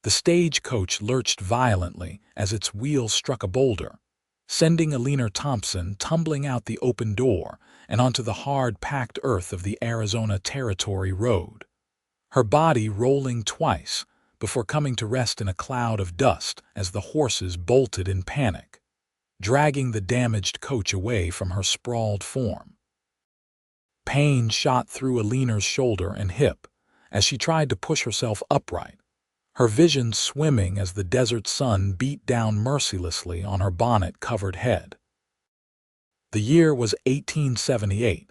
The stagecoach lurched violently as its wheels struck a boulder, sending Eleanor Thompson tumbling out the open door and onto the hard-packed earth of the Arizona Territory Road, her body rolling twice before coming to rest in a cloud of dust as the horses bolted in panic, dragging the damaged coach away from her sprawled form. Pain shot through Eleanor's shoulder and hip as she tried to push herself upright, her vision swimming as the desert sun beat down mercilessly on her bonnet-covered head. The year was 1878,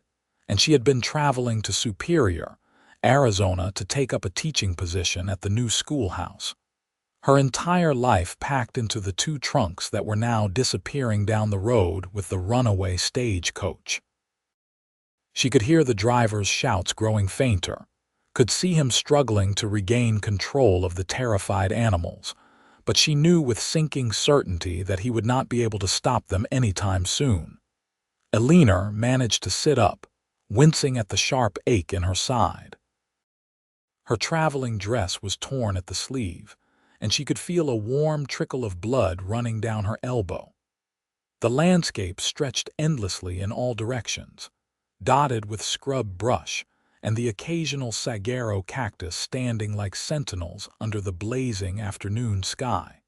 and she had been traveling to Superior, Arizona to take up a teaching position at the new schoolhouse, her entire life packed into the two trunks that were now disappearing down the road with the runaway stagecoach. She could hear the driver's shouts growing fainter, could see him struggling to regain control of the terrified animals, but she knew with sinking certainty that he would not be able to stop them anytime soon. Eleanor managed to sit up, wincing at the sharp ache in her side. Her traveling dress was torn at the sleeve, and she could feel a warm trickle of blood running down her elbow. The landscape stretched endlessly in all directions, dotted with scrub brush and the occasional saguaro cactus standing like sentinels under the blazing afternoon sky.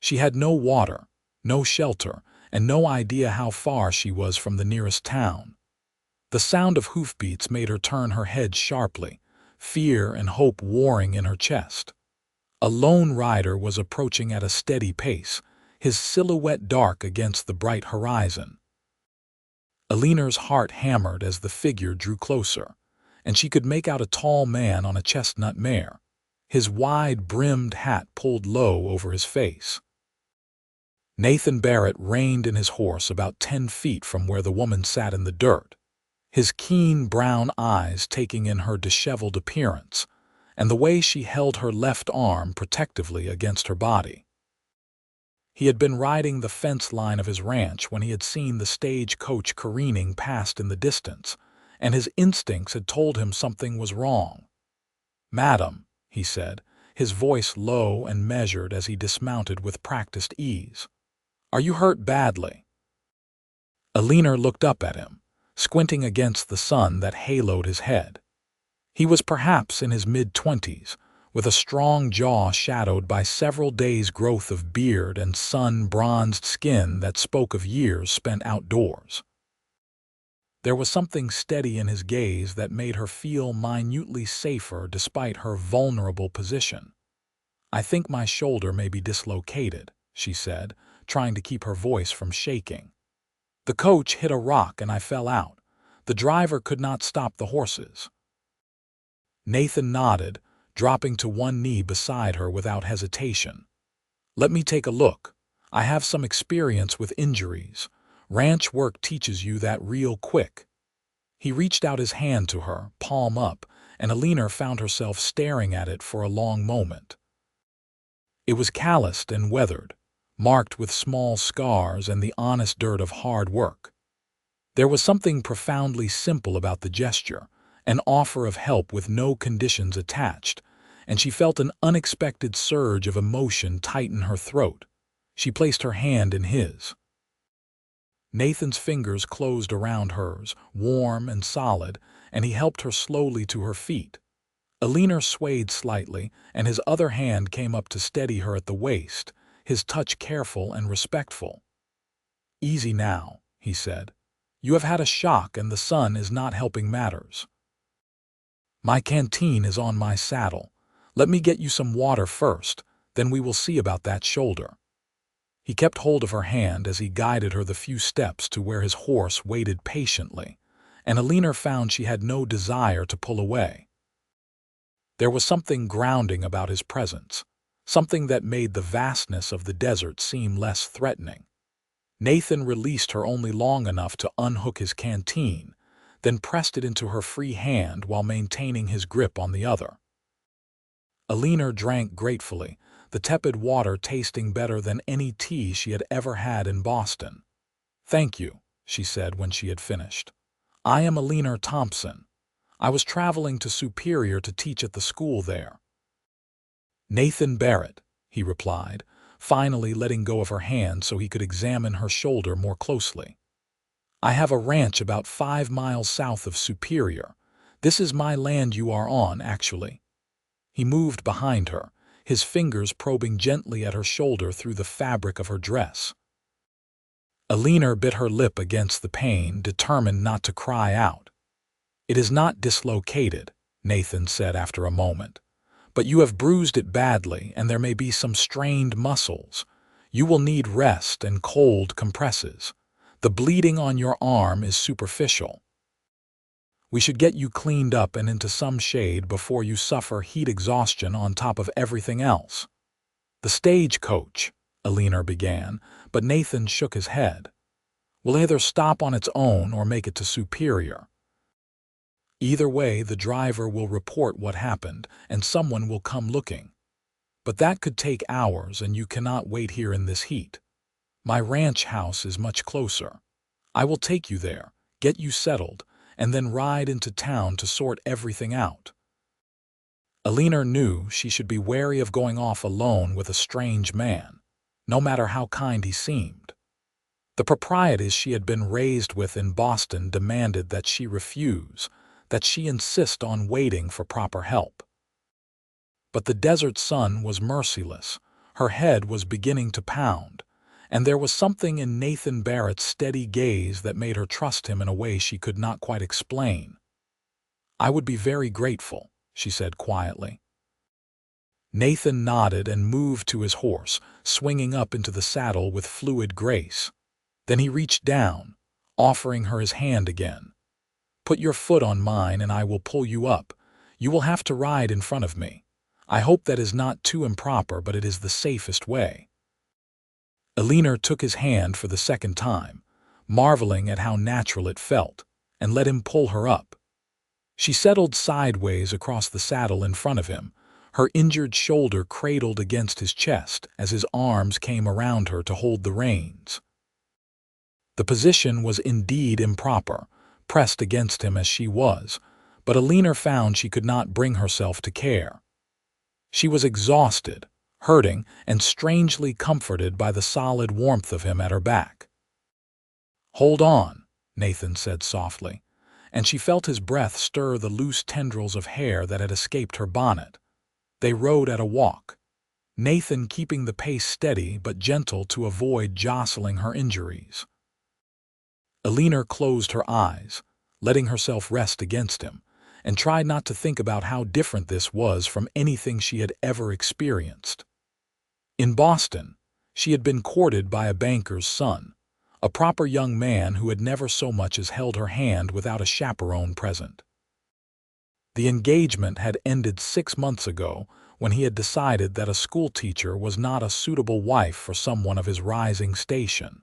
She had no water, no shelter, and no idea how far she was from the nearest town. The sound of hoofbeats made her turn her head sharply, fear and hope warring in her chest. A lone rider was approaching at a steady pace, his silhouette dark against the bright horizon. Eleanor's heart hammered as the figure drew closer, and she could make out a tall man on a chestnut mare, his wide-brimmed hat pulled low over his face. Nathan Barrett reined in his horse about 10 feet from where the woman sat in the dirt, his keen brown eyes taking in her disheveled appearance and the way she held her left arm protectively against her body. He had been riding the fence line of his ranch when he had seen the stagecoach careening past in the distance, and his instincts had told him something was wrong. "Madam," he said, his voice low and measured as he dismounted with practiced ease, "are you hurt badly?" Eleanor looked up at him, squinting against the sun that haloed his head. He was perhaps in his mid-20s, with a strong jaw shadowed by several days' growth of beard and sun-bronzed skin that spoke of years spent outdoors. There was something steady in his gaze that made her feel minutely safer despite her vulnerable position. "I think my shoulder may be dislocated," she said, trying to keep her voice from shaking. "The coach hit a rock and I fell out. The driver could not stop the horses." Nathan nodded, dropping to one knee beside her without hesitation. "Let me take a look. I have some experience with injuries. Ranch work teaches you that real quick." He reached out his hand to her, palm up, and Eleanor found herself staring at it for a long moment. It was calloused and weathered, marked with small scars and the honest dirt of hard work. There was something profoundly simple about the gesture, an offer of help with no conditions attached, and she felt an unexpected surge of emotion tighten her throat. She placed her hand in his. Nathan's fingers closed around hers, warm and solid, and he helped her slowly to her feet. Eleanor swayed slightly, and his other hand came up to steady her at the waist, his touch careful and respectful. "Easy now," he said. "You have had a shock and the sun is not helping matters. My canteen is on my saddle. Let me get you some water first, then we will see about that shoulder." He kept hold of her hand as he guided her the few steps to where his horse waited patiently, and Eleanor found she had no desire to pull away. There was something grounding about his presence, something that made the vastness of the desert seem less threatening. Nathan released her only long enough to unhook his canteen, then pressed it into her free hand while maintaining his grip on the other. Eleanor drank gratefully, the tepid water tasting better than any tea she had ever had in Boston. "Thank you," she said when she had finished. "I am Eleanor Thompson. I was traveling to Superior to teach at the school there." Nathan Barrett, he replied, finally letting go of her hand so he could examine her shoulder more closely. I have a ranch about 5 miles south of Superior. This is my land you are on, actually. He moved behind her, his fingers probing gently at her shoulder through the fabric of her dress. Eleanor bit her lip against the pain, determined not to cry out. It is not dislocated, Nathan said after a moment. But you have bruised it badly, and there may be some strained muscles. You will need rest and cold compresses. The bleeding on your arm is superficial. We should get you cleaned up and into some shade before you suffer heat exhaustion on top of everything else. The stagecoach, Eleanor began, but Nathan shook his head. Will either stop on its own or make it to Superior. Either way, the driver will report what happened, and someone will come looking. But that could take hours, and you cannot wait here in this heat. My ranch house is much closer. I will take you there, get you settled, and then ride into town to sort everything out. Eleanor knew she should be wary of going off alone with a strange man, no matter how kind he seemed. The proprieties she had been raised with in Boston demanded that she refuse, that she insist on waiting for proper help. But the desert sun was merciless, her head was beginning to pound, and there was something in Nathan Barrett's steady gaze that made her trust him in a way she could not quite explain. I would be very grateful, she said quietly. Nathan nodded and moved to his horse, swinging up into the saddle with fluid grace. Then he reached down, offering her his hand again. Put your foot on mine and I will pull you up. You will have to ride in front of me. I hope that is not too improper, but it is the safest way. Eleanor took his hand for the second time, marveling at how natural it felt, and let him pull her up. She settled sideways across the saddle in front of him, her injured shoulder cradled against his chest as his arms came around her to hold the reins. The position was indeed improper, pressed against him as she was, but Eleanor found she could not bring herself to care. She was exhausted, hurting, and strangely comforted by the solid warmth of him at her back. Hold on, Nathan said softly, and she felt his breath stir the loose tendrils of hair that had escaped her bonnet. They rode at a walk, Nathan keeping the pace steady but gentle to avoid jostling her injuries. Eleanor closed her eyes, letting herself rest against him, and tried not to think about how different this was from anything she had ever experienced. In Boston, she had been courted by a banker's son, a proper young man who had never so much as held her hand without a chaperone present. The engagement had ended 6 months ago when he had decided that a schoolteacher was not a suitable wife for someone of his rising station.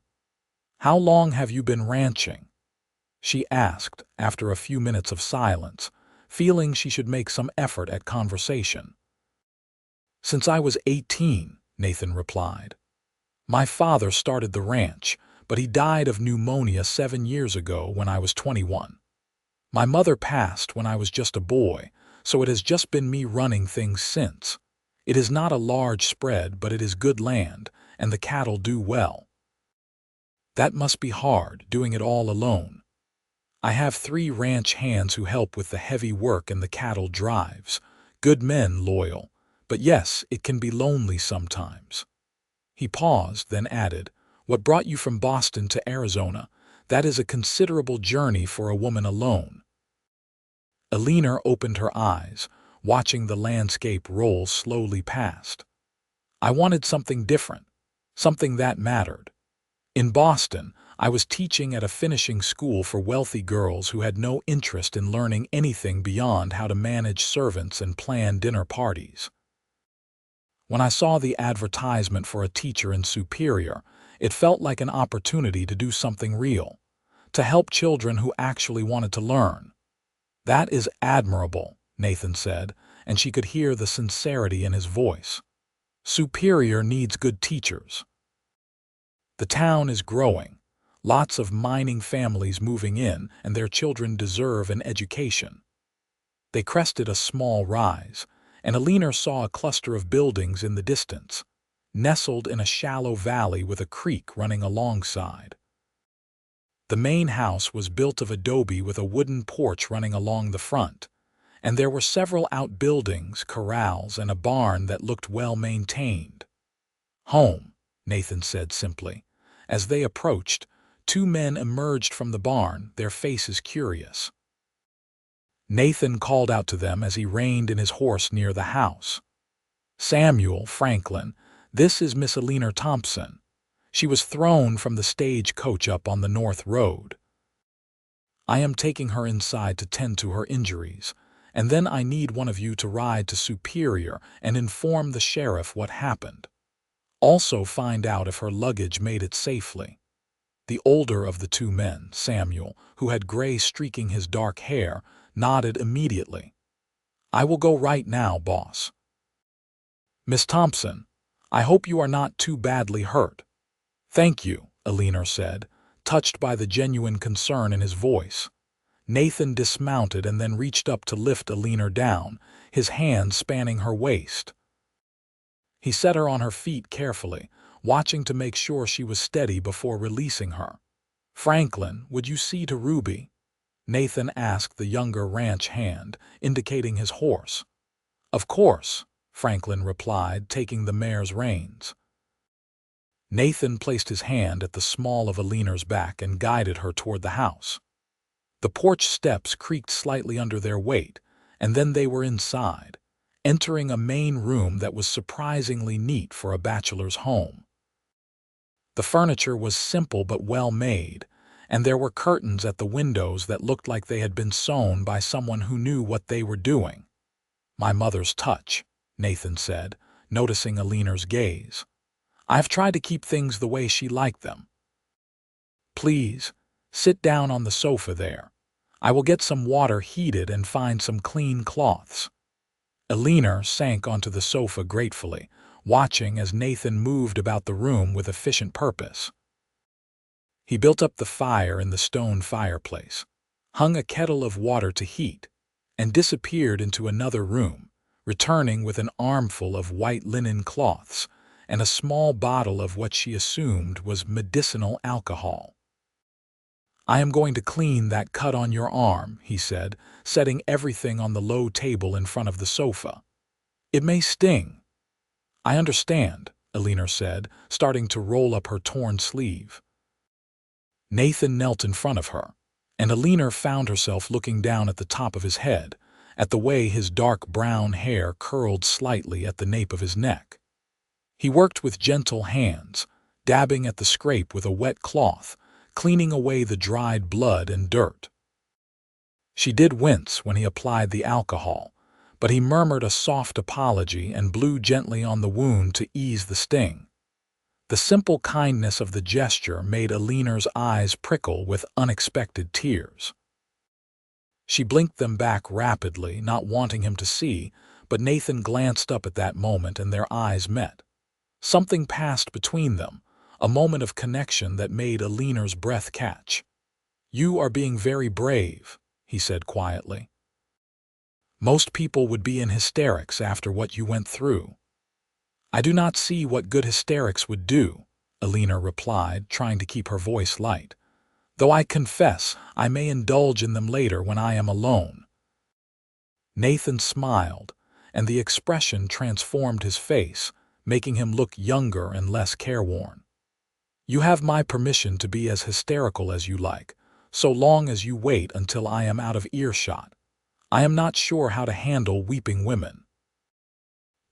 How long have you been ranching? She asked after a few minutes of silence, feeling she should make some effort at conversation. Since I was 18, Nathan replied. My father started the ranch, but he died of pneumonia 7 years ago when I was 21. My mother passed when I was just a boy, so it has just been me running things since. It is not a large spread, but it is good land, and the cattle do well. That must be hard, doing it all alone. I have 3 ranch hands who help with the heavy work and the cattle drives. Good men, loyal. But yes, it can be lonely sometimes. He paused, then added, What brought you from Boston to Arizona? That is a considerable journey for a woman alone. Eleanor opened her eyes, watching the landscape roll slowly past. I wanted something different, something that mattered. In Boston, I was teaching at a finishing school for wealthy girls who had no interest in learning anything beyond how to manage servants and plan dinner parties. When I saw the advertisement for a teacher in Superior, it felt like an opportunity to do something real, to help children who actually wanted to learn. That is admirable, Nathan said, and she could hear the sincerity in his voice. Superior needs good teachers. The town is growing, lots of mining families moving in, and their children deserve an education. They crested a small rise, and Eleanor saw a cluster of buildings in the distance, nestled in a shallow valley with a creek running alongside. The main house was built of adobe with a wooden porch running along the front, and there were several outbuildings, corrals, and a barn that looked well maintained. "Home," Nathan said simply. As they approached, two men emerged from the barn, their faces curious. Nathan called out to them as he reined in his horse near the house. "Samuel, Franklin, this is Miss Eleanor Thompson. She was thrown from the stagecoach up on the North Road. I am taking her inside to tend to her injuries, and then I need one of you to ride to Superior and inform the sheriff what happened. Also find out if her luggage made it safely." The older of the two men, Samuel, who had gray streaking his dark hair, nodded immediately. "I will go right now, boss." "Miss Thompson, I hope you are not too badly hurt." "Thank you," Eleanor said, touched by the genuine concern in his voice. Nathan dismounted and then reached up to lift Eleanor down, his hand spanning her waist. He set her on her feet carefully, watching to make sure she was steady before releasing her. "Franklin, would you see to Ruby?" Nathan asked the younger ranch hand, indicating his horse. "Of course," Franklin replied, taking the mare's reins. Nathan placed his hand at the small of Eleanor's back and guided her toward the house. The porch steps creaked slightly under their weight, and then they were inside, entering a main room that was surprisingly neat for a bachelor's home. The furniture was simple but well made, and there were curtains at the windows that looked like they had been sewn by someone who knew what they were doing. "My mother's touch," Nathan said, noticing Eleanor's gaze. "I've tried to keep things the way she liked them. Please, sit down on the sofa there. I will get some water heated and find some clean cloths." Eleanor sank onto the sofa gratefully, watching as Nathan moved about the room with efficient purpose. He built up the fire in the stone fireplace, hung a kettle of water to heat, and disappeared into another room, returning with an armful of white linen cloths and a small bottle of what she assumed was medicinal alcohol. "I am going to clean that cut on your arm," he said, setting everything on the low table in front of the sofa. "It may sting." "I understand," Eleanor said, starting to roll up her torn sleeve. Nathan knelt in front of her, and Eleanor found herself looking down at the top of his head, at the way his dark brown hair curled slightly at the nape of his neck. He worked with gentle hands, dabbing at the scrape with a wet cloth, cleaning away the dried blood and dirt. She did wince when he applied the alcohol, but he murmured a soft apology and blew gently on the wound to ease the sting. The simple kindness of the gesture made Eleanor's eyes prickle with unexpected tears. She blinked them back rapidly, not wanting him to see, but Nathan glanced up at that moment and their eyes met. Something passed between them, a moment of connection that made Eleanor's breath catch. "You are being very brave," he said quietly. "Most people would be in hysterics after what you went through." "I do not see what good hysterics would do," Eleanor replied, trying to keep her voice light. "Though I confess I may indulge in them later when I am alone." Nathan smiled, and the expression transformed his face, making him look younger and less careworn. "You have my permission to be as hysterical as you like, so long as you wait until I am out of earshot. I am not sure how to handle weeping women."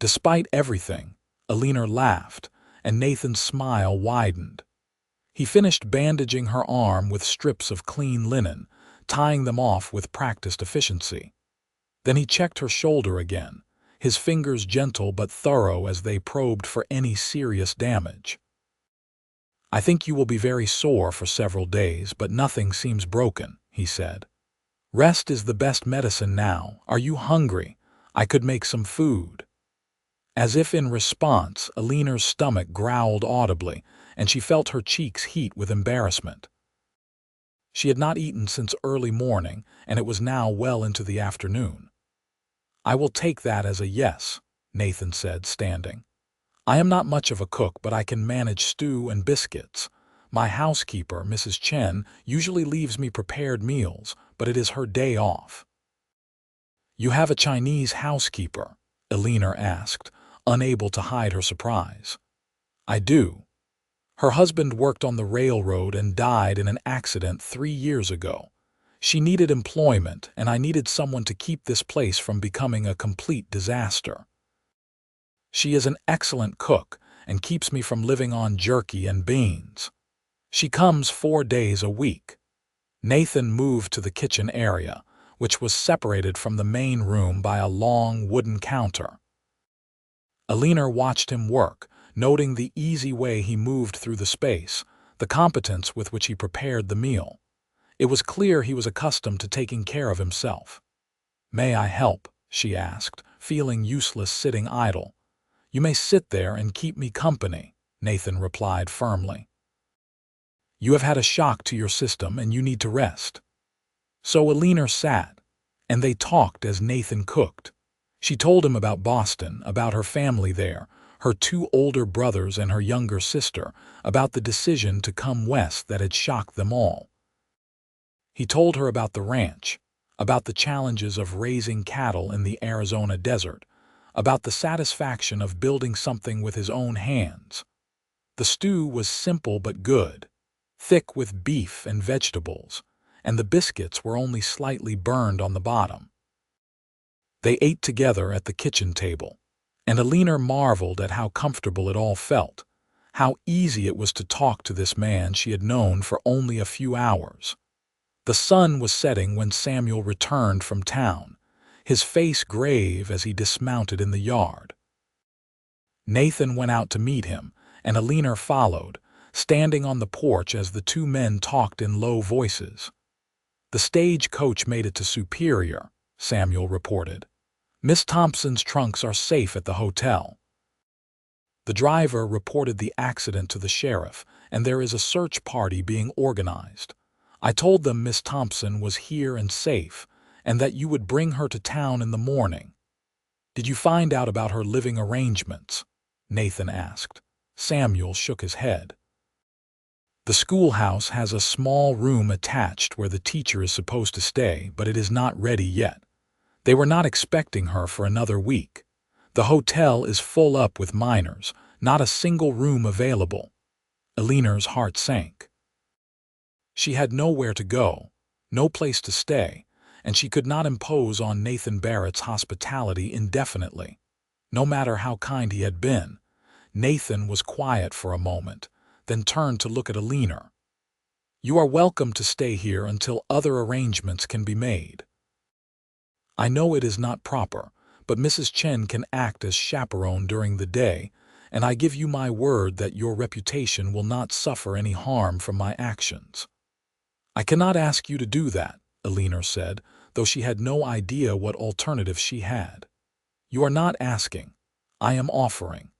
Despite everything, Eleanor laughed, and Nathan's smile widened. He finished bandaging her arm with strips of clean linen, tying them off with practiced efficiency. Then he checked her shoulder again, his fingers gentle but thorough as they probed for any serious damage. "I think you will be very sore for several days, but nothing seems broken," he said. "Rest is the best medicine now. Are you hungry? I could make some food." As if in response, Eleanor's stomach growled audibly, and she felt her cheeks heat with embarrassment. She had not eaten since early morning, and it was now well into the afternoon. "I will take that as a yes," Nathan said, standing. "I am not much of a cook, but I can manage stew and biscuits. My housekeeper, Mrs. Chen, usually leaves me prepared meals, but it is her day off." "You have a Chinese housekeeper?" Eleanor asked, unable to hide her surprise. "I do. Her husband worked on the railroad and died in an accident 3 years ago. She needed employment, and I needed someone to keep this place from becoming a complete disaster. She is an excellent cook and keeps me from living on jerky and beans. She comes 4 days a week." Nathan moved to the kitchen area, which was separated from the main room by a long wooden counter. Eleanor watched him work, noting the easy way he moved through the space, the competence with which he prepared the meal. It was clear he was accustomed to taking care of himself. "May I help?" she asked, feeling useless sitting idle. "You may sit there and keep me company," Nathan replied firmly. "You have had a shock to your system and you need to rest." So Eleanor sat, and they talked as Nathan cooked. She told him about Boston, about her family there, her 2 older brothers and her younger sister, about the decision to come west that had shocked them all. He told her about the ranch, about the challenges of raising cattle in the Arizona desert, about the satisfaction of building something with his own hands. The stew was simple but good, thick with beef and vegetables, and the biscuits were only slightly burned on the bottom. They ate together at the kitchen table, and Eleanor marveled at how comfortable it all felt, how easy it was to talk to this man she had known for only a few hours. The sun was setting when Samuel returned from town, his face grave as he dismounted in the yard. Nathan went out to meet him, and Eleanor followed, standing on the porch as the 2 men talked in low voices. "The stagecoach made it to Superior," Samuel reported. "Miss Thompson's trunks are safe at the hotel." The driver reported the accident to the sheriff, and there is a search party being organized. "I told them Miss Thompson was here and safe, and that you would bring her to town in the morning." "Did you find out about her living arrangements?" Nathan asked. Samuel shook his head. "The schoolhouse has a small room attached where the teacher is supposed to stay, but it is not ready yet. They were not expecting her for another week. The hotel is full up with minors, not a single room available." Eleanor's heart sank. She had nowhere to go, no place to stay, and she could not impose on Nathan Barrett's hospitality indefinitely. No matter how kind he had been, Nathan was quiet for a moment, then turned to look at Eleanor. "You are welcome to stay here until other arrangements can be made. I know it is not proper, but Mrs. Chen can act as chaperone during the day, and I give you my word that your reputation will not suffer any harm from my actions." "I cannot ask you to do that," Eleanor said, though she had no idea what alternative she had. "You are not asking. I am offering.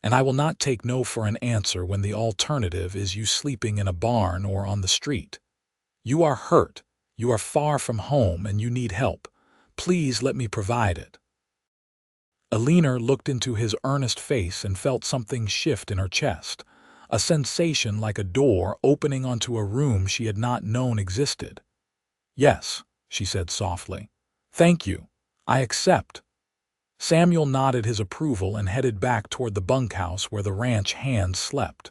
And I will not take no for an answer when the alternative is you sleeping in a barn or on the street. You are hurt, you are far from home, and you need help. Please let me provide it." Eleanor looked into his earnest face and felt something shift in her chest, a sensation like a door opening onto a room she had not known existed. "Yes," she said softly. "Thank you. I accept." Samuel nodded his approval and headed back toward the bunkhouse where the ranch hands slept.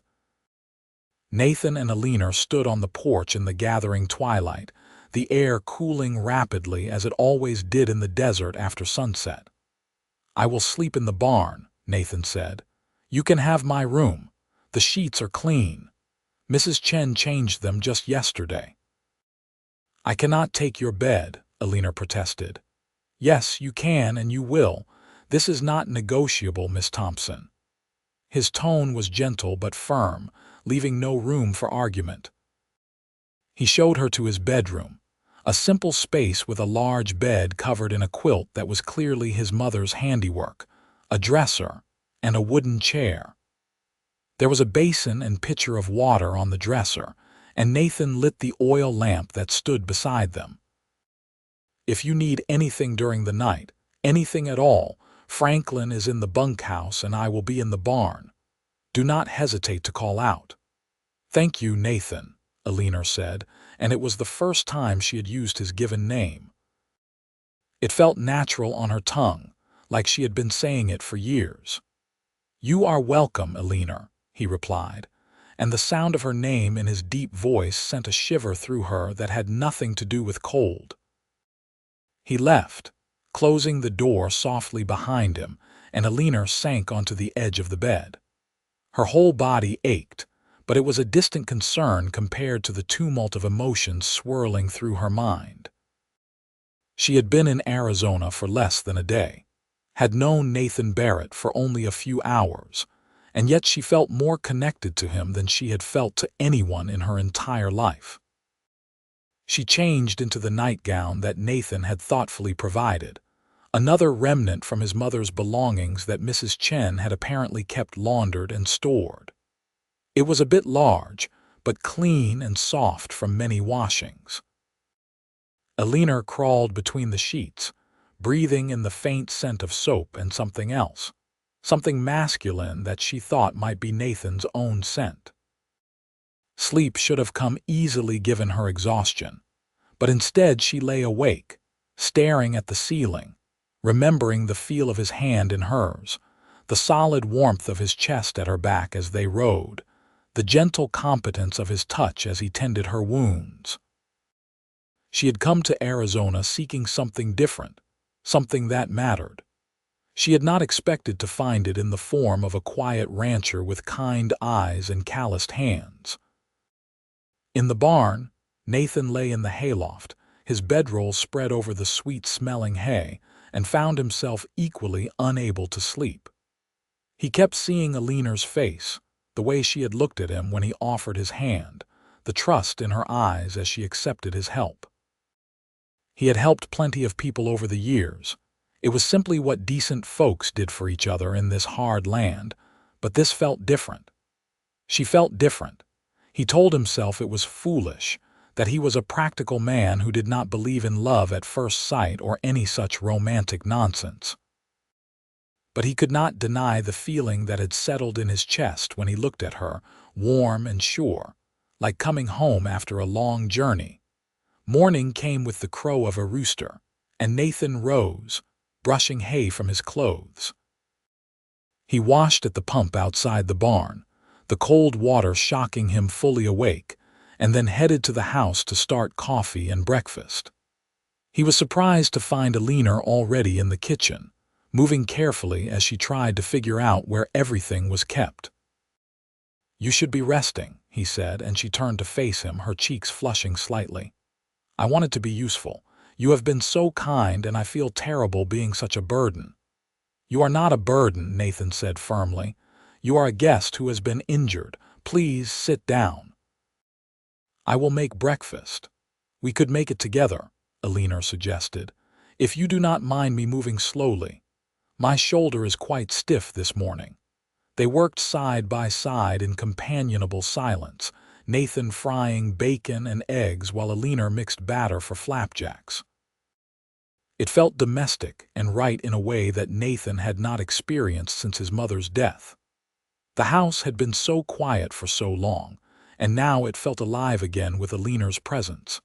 Nathan and Eleanor stood on the porch in the gathering twilight, the air cooling rapidly as it always did in the desert after sunset. "I will sleep in the barn," Nathan said. "You can have my room. The sheets are clean. Mrs. Chen changed them just yesterday." "I cannot take your bed," Eleanor protested. "Yes, you can and you will. This is not negotiable, Miss Thompson." His tone was gentle but firm, leaving no room for argument. He showed her to his bedroom, a simple space with a large bed covered in a quilt that was clearly his mother's handiwork, a dresser, and a wooden chair. There was a basin and pitcher of water on the dresser, and Nathan lit the oil lamp that stood beside them. If you need anything during the night, anything at all, Franklin is in the bunkhouse and I will be in the barn. Do not hesitate to call out." "Thank you, Nathan," Eleanor said, and it was the first time she had used his given name. It felt natural on her tongue, like she had been saying it for years. "You are welcome, Eleanor," he replied, and the sound of her name in his deep voice sent a shiver through her that had nothing to do with cold. He left, closing the door softly behind him, and Eleanor sank onto the edge of the bed. Her whole body ached, but it was a distant concern compared to the tumult of emotions swirling through her mind. She had been in Arizona for less than a day, had known Nathan Barrett for only a few hours, and yet she felt more connected to him than she had felt to anyone in her entire life. She changed into the nightgown that Nathan had thoughtfully provided, another remnant from his mother's belongings that Mrs. Chen had apparently kept laundered and stored. It was a bit large, but clean and soft from many washings. Eleanor crawled between the sheets, breathing in the faint scent of soap and something else, something masculine that she thought might be Nathan's own scent. Sleep should have come easily given her exhaustion, but instead she lay awake, staring at the ceiling, remembering the feel of his hand in hers, the solid warmth of his chest at her back as they rode, the gentle competence of his touch as he tended her wounds. She had come to Arizona seeking something different, something that mattered. She had not expected to find it in the form of a quiet rancher with kind eyes and calloused hands. In the barn, Nathan lay in the hayloft, his bedroll spread over the sweet-smelling hay, and found himself equally unable to sleep. He kept seeing Eleanor's face, the way she had looked at him when he offered his hand, the trust in her eyes as she accepted his help. He had helped plenty of people over the years. It was simply what decent folks did for each other in this hard land, but this felt different. She felt different. He told himself it was foolish, that he was a practical man who did not believe in love at first sight or any such romantic nonsense. But he could not deny the feeling that had settled in his chest when he looked at her, warm and sure, like coming home after a long journey. Morning came with the crow of a rooster, and Nathan rose, brushing hay from his clothes. He washed at the pump outside the barn, the cold water shocking him fully awake, and then headed to the house to start coffee and breakfast. He was surprised to find Eleanor already in the kitchen, moving carefully as she tried to figure out where everything was kept. "You should be resting," he said, and she turned to face him, her cheeks flushing slightly. "I wanted to be useful. You have been so kind, and I feel terrible being such a burden." "You are not a burden," Nathan said firmly. "You are a guest who has been injured. Please sit down." "I will make breakfast. We could make it together," Eleanor suggested, "if you do not mind me moving slowly. My shoulder is quite stiff this morning." They worked side by side in companionable silence, Nathan frying bacon and eggs while Eleanor mixed batter for flapjacks. It felt domestic and right in a way that Nathan had not experienced since his mother's death. The house had been so quiet for so long, and now it felt alive again with Eleanor's presence.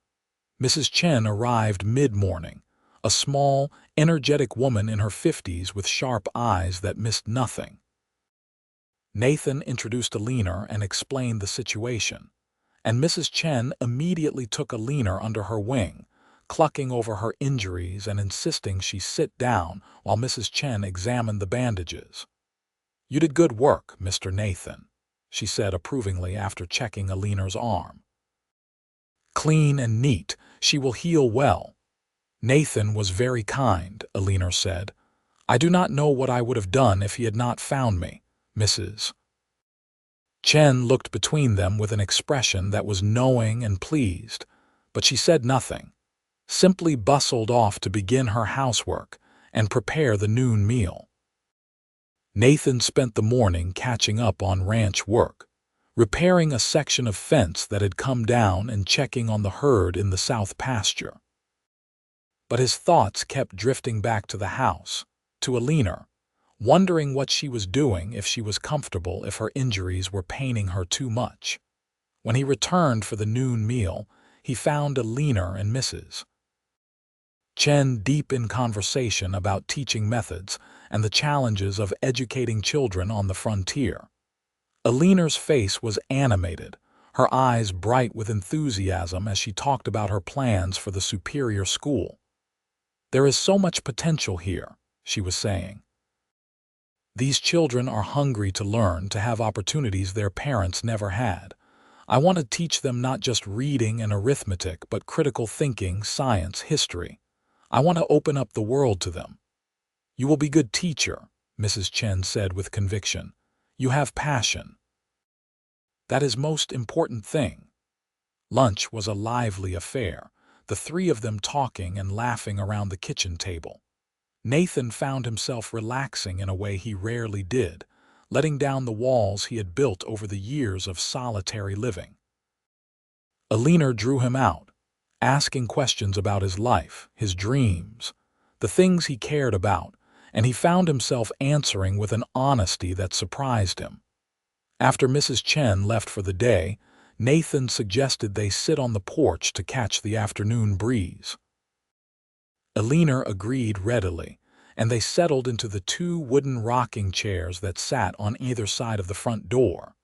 Mrs. Chen arrived mid-morning, a small, energetic woman in her 50s with sharp eyes that missed nothing. Nathan introduced Eleanor and explained the situation, and Mrs. Chen immediately took Eleanor under her wing, clucking over her injuries and insisting she sit down while Mrs. Chen examined the bandages. "You did good work, Mr. Nathan," she said approvingly after checking Eleanor's arm. "Clean and neat, she will heal well." "Nathan was very kind," Eleanor said. "I do not know what I would have done if he had not found me, Mrs." Chen looked between them with an expression that was knowing and pleased, but she said nothing, simply bustled off to begin her housework and prepare the noon meal. Nathan spent the morning catching up on ranch work, repairing a section of fence that had come down and checking on the herd in the south pasture. But his thoughts kept drifting back to the house, to Eleanor, wondering what she was doing, if she was comfortable, if her injuries were paining her too much. When he returned for the noon meal, he found Eleanor and Mrs. Chen deep in conversation about teaching methods and the challenges of educating children on the frontier. Eleanor's face was animated, her eyes bright with enthusiasm as she talked about her plans for the superior school. "There is so much potential here," she was saying. "These children are hungry to learn, to have opportunities their parents never had. I want to teach them not just reading and arithmetic, but critical thinking, science, history. I want to open up the world to them." "You will be a good teacher," Mrs. Chen said with conviction. "You have passion. That is most important thing." Lunch was a lively affair, the three of them talking and laughing around the kitchen table. Nathan found himself relaxing in a way he rarely did, letting down the walls he had built over the years of solitary living. Eleanor drew him out, asking questions about his life, his dreams, the things he cared about, and he found himself answering with an honesty that surprised him. After Mrs. Chen left for the day, Nathan suggested they sit on the porch to catch the afternoon breeze. Eleanor agreed readily, and they settled into the two wooden rocking chairs that sat on either side of the front door.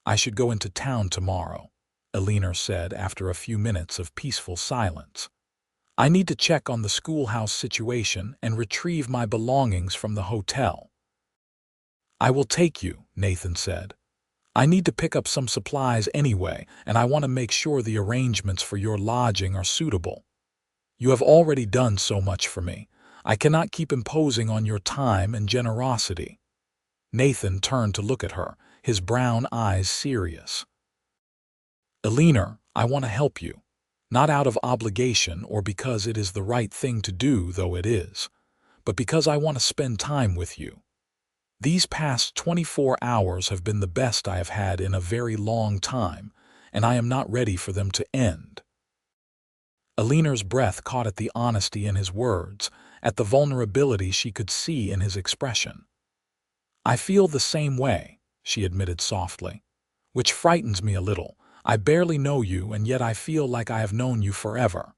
"I should go into town tomorrow," Eleanor said after a few minutes of peaceful silence. "I need to check on the schoolhouse situation and retrieve my belongings from the hotel." "I will take you," Nathan said. "I need to pick up some supplies anyway, and I want to make sure the arrangements for your lodging are suitable. You have already done so much for me. I cannot keep imposing on your time and generosity." Nathan turned to look at her, his brown eyes serious. "Eleanor, I want to help you. Not out of obligation or because it is the right thing to do, though it is, but because I want to spend time with you. These past 24 hours have been the best I have had in a very long time, and I am not ready for them to end." Eleanor's breath caught at the honesty in his words, at the vulnerability she could see in his expression. "I feel the same way," she admitted softly, "which frightens me a little. I barely know you, and yet I feel like I have known you forever."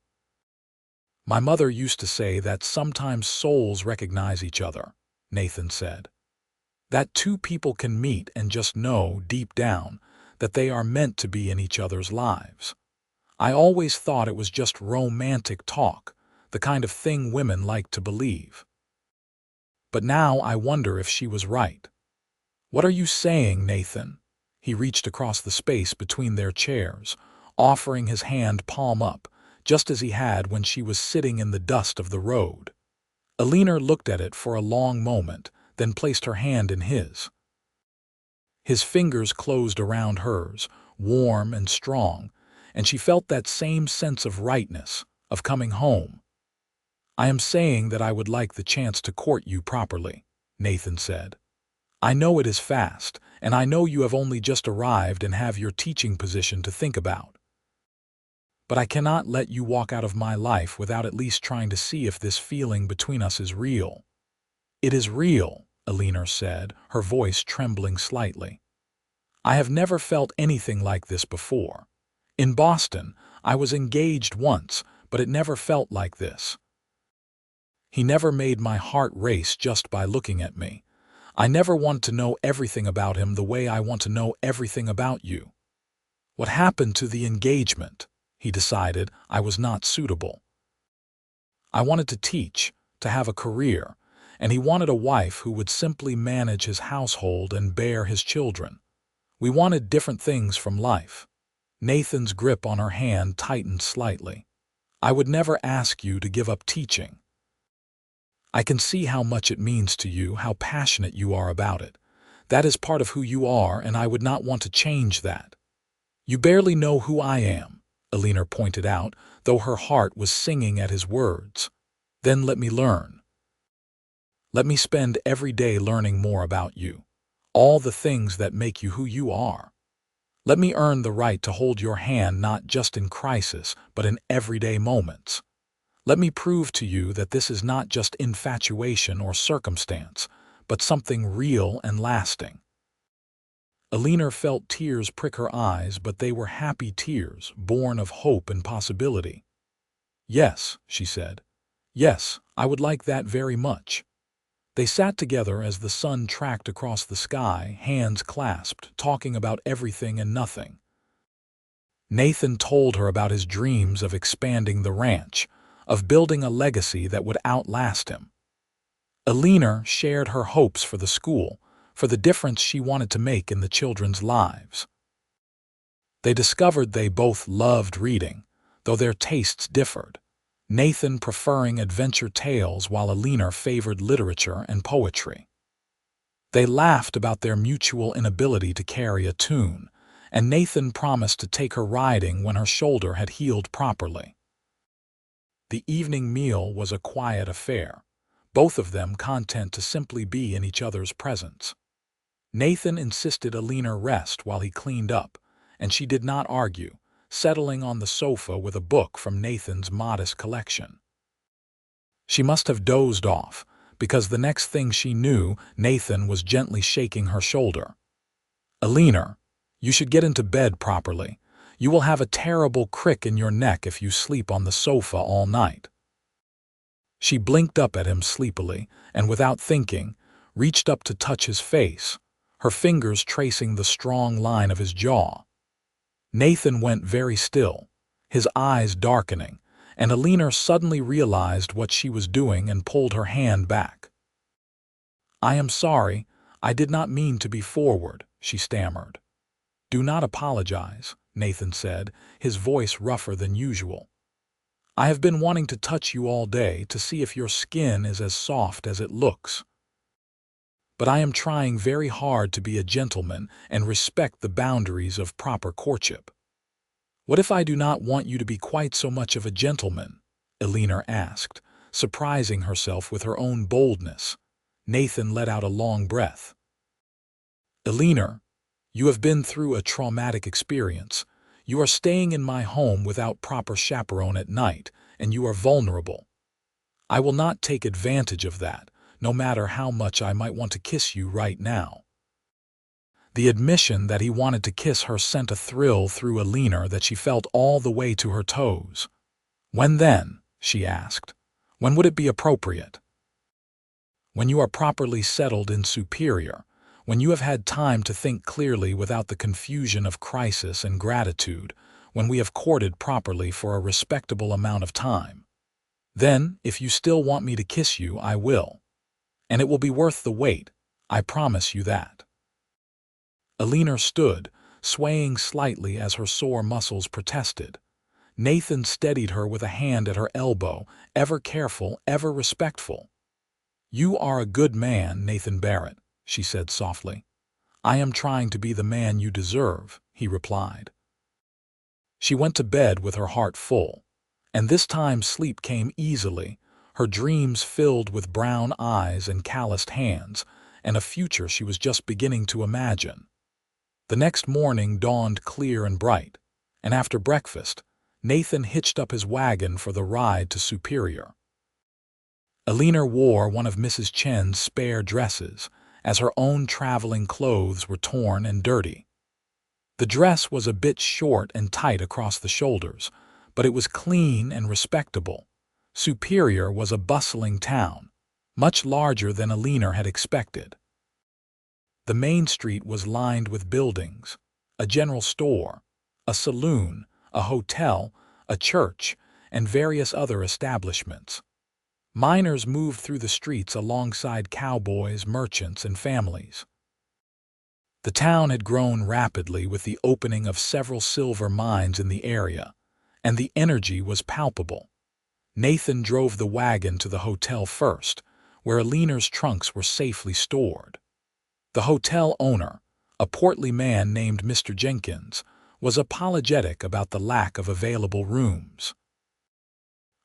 "My mother used to say that sometimes souls recognize each other," Nathan said. "That two people can meet and just know, deep down, that they are meant to be in each other's lives. I always thought it was just romantic talk, the kind of thing women like to believe. But now I wonder if she was right." "What are you saying, Nathan?" He reached across the space between their chairs, offering his hand palm up, just as he had when she was sitting in the dust of the road. Eleanor looked at it for a long moment, then placed her hand in his. His fingers closed around hers, warm and strong, and she felt that same sense of rightness, of coming home. "I am saying that I would like the chance to court you properly," Nathan said. "I know it is fast, and I know you have only just arrived and have your teaching position to think about. But I cannot let you walk out of my life without at least trying to see if this feeling between us is real." "It is real," Eleanor said, her voice trembling slightly. "I have never felt anything like this before. In Boston, I was engaged once, but it never felt like this. He never made my heart race just by looking at me. I never want to know everything about him the way I want to know everything about you. What happened to the engagement? He decided I was not suitable. I wanted to teach, to have a career, and he wanted a wife who would simply manage his household and bear his children. We wanted different things from life." Nathan's grip on her hand tightened slightly. "I would never ask you to give up teaching. I can see how much it means to you, how passionate you are about it. That is part of who you are, and I would not want to change that." "You barely know who I am," Eleanor pointed out, though her heart was singing at his words. "Then let me learn. Let me spend every day learning more about you, all the things that make you who you are. Let me earn the right to hold your hand not just in crisis, but in everyday moments. Let me prove to you that this is not just infatuation or circumstance, but something real and lasting." Eleanor felt tears prick her eyes, but they were happy tears, born of hope and possibility. "Yes," she said. "Yes, I would like that very much." They sat together as the sun tracked across the sky, hands clasped, talking about everything and nothing. Nathan told her about his dreams of expanding the ranch, of building a legacy that would outlast him. Eleanor shared her hopes for the school, for the difference she wanted to make in the children's lives. They discovered they both loved reading, though their tastes differed, Nathan preferring adventure tales while Eleanor favored literature and poetry. They laughed about their mutual inability to carry a tune, and Nathan promised to take her riding when her shoulder had healed properly. The evening meal was a quiet affair, both of them content to simply be in each other's presence. Nathan insisted Eleanor rest while he cleaned up, and she did not argue, settling on the sofa with a book from Nathan's modest collection. She must have dozed off, because the next thing she knew, Nathan was gently shaking her shoulder. "Eleanor, you should get into bed properly. You will have a terrible crick in your neck if you sleep on the sofa all night." She blinked up at him sleepily, and without thinking, reached up to touch his face, her fingers tracing the strong line of his jaw. Nathan went very still, his eyes darkening, and Eleanor suddenly realized what she was doing and pulled her hand back. "I am sorry, I did not mean to be forward," she stammered. "Do not apologize," Nathan said, his voice rougher than usual. "I have been wanting to touch you all day to see if your skin is as soft as it looks. But I am trying very hard to be a gentleman and respect the boundaries of proper courtship." "What if I do not want you to be quite so much of a gentleman?" Eleanor asked, surprising herself with her own boldness. Nathan let out a long breath. "Eleanor, you have been through a traumatic experience. You are staying in my home without proper chaperone at night, and you are vulnerable. I will not take advantage of that, no matter how much I might want to kiss you right now." The admission that he wanted to kiss her sent a thrill through Eleanor that she felt all the way to her toes. "When then?" she asked. "When would it be appropriate?" "When you are properly settled in Superior, when you have had time to think clearly without the confusion of crisis and gratitude, when we have courted properly for a respectable amount of time. Then, if you still want me to kiss you, I will. And it will be worth the wait, I promise you that." Eleanor stood, swaying slightly as her sore muscles protested. Nathan steadied her with a hand at her elbow, ever careful, ever respectful. "You are a good man, Nathan Barrett," she said softly. "I am trying to be the man you deserve," he replied. She went to bed with her heart full, and this time sleep came easily, her dreams filled with brown eyes and calloused hands, and a future she was just beginning to imagine. The next morning dawned clear and bright, and after breakfast, Nathan hitched up his wagon for the ride to Superior. Eleanor wore one of Mrs. Chen's spare dresses, as her own traveling clothes were torn and dirty. The dress was a bit short and tight across the shoulders, but it was clean and respectable. Superior was a bustling town, much larger than Eleanor had expected. The main street was lined with buildings, a general store, a saloon, a hotel, a church, and various other establishments. Miners moved through the streets alongside cowboys, merchants, and families. The town had grown rapidly with the opening of several silver mines in the area, and the energy was palpable. Nathan drove the wagon to the hotel first, where Eleanor's trunks were safely stored. The hotel owner, a portly man named Mr. Jenkins, was apologetic about the lack of available rooms.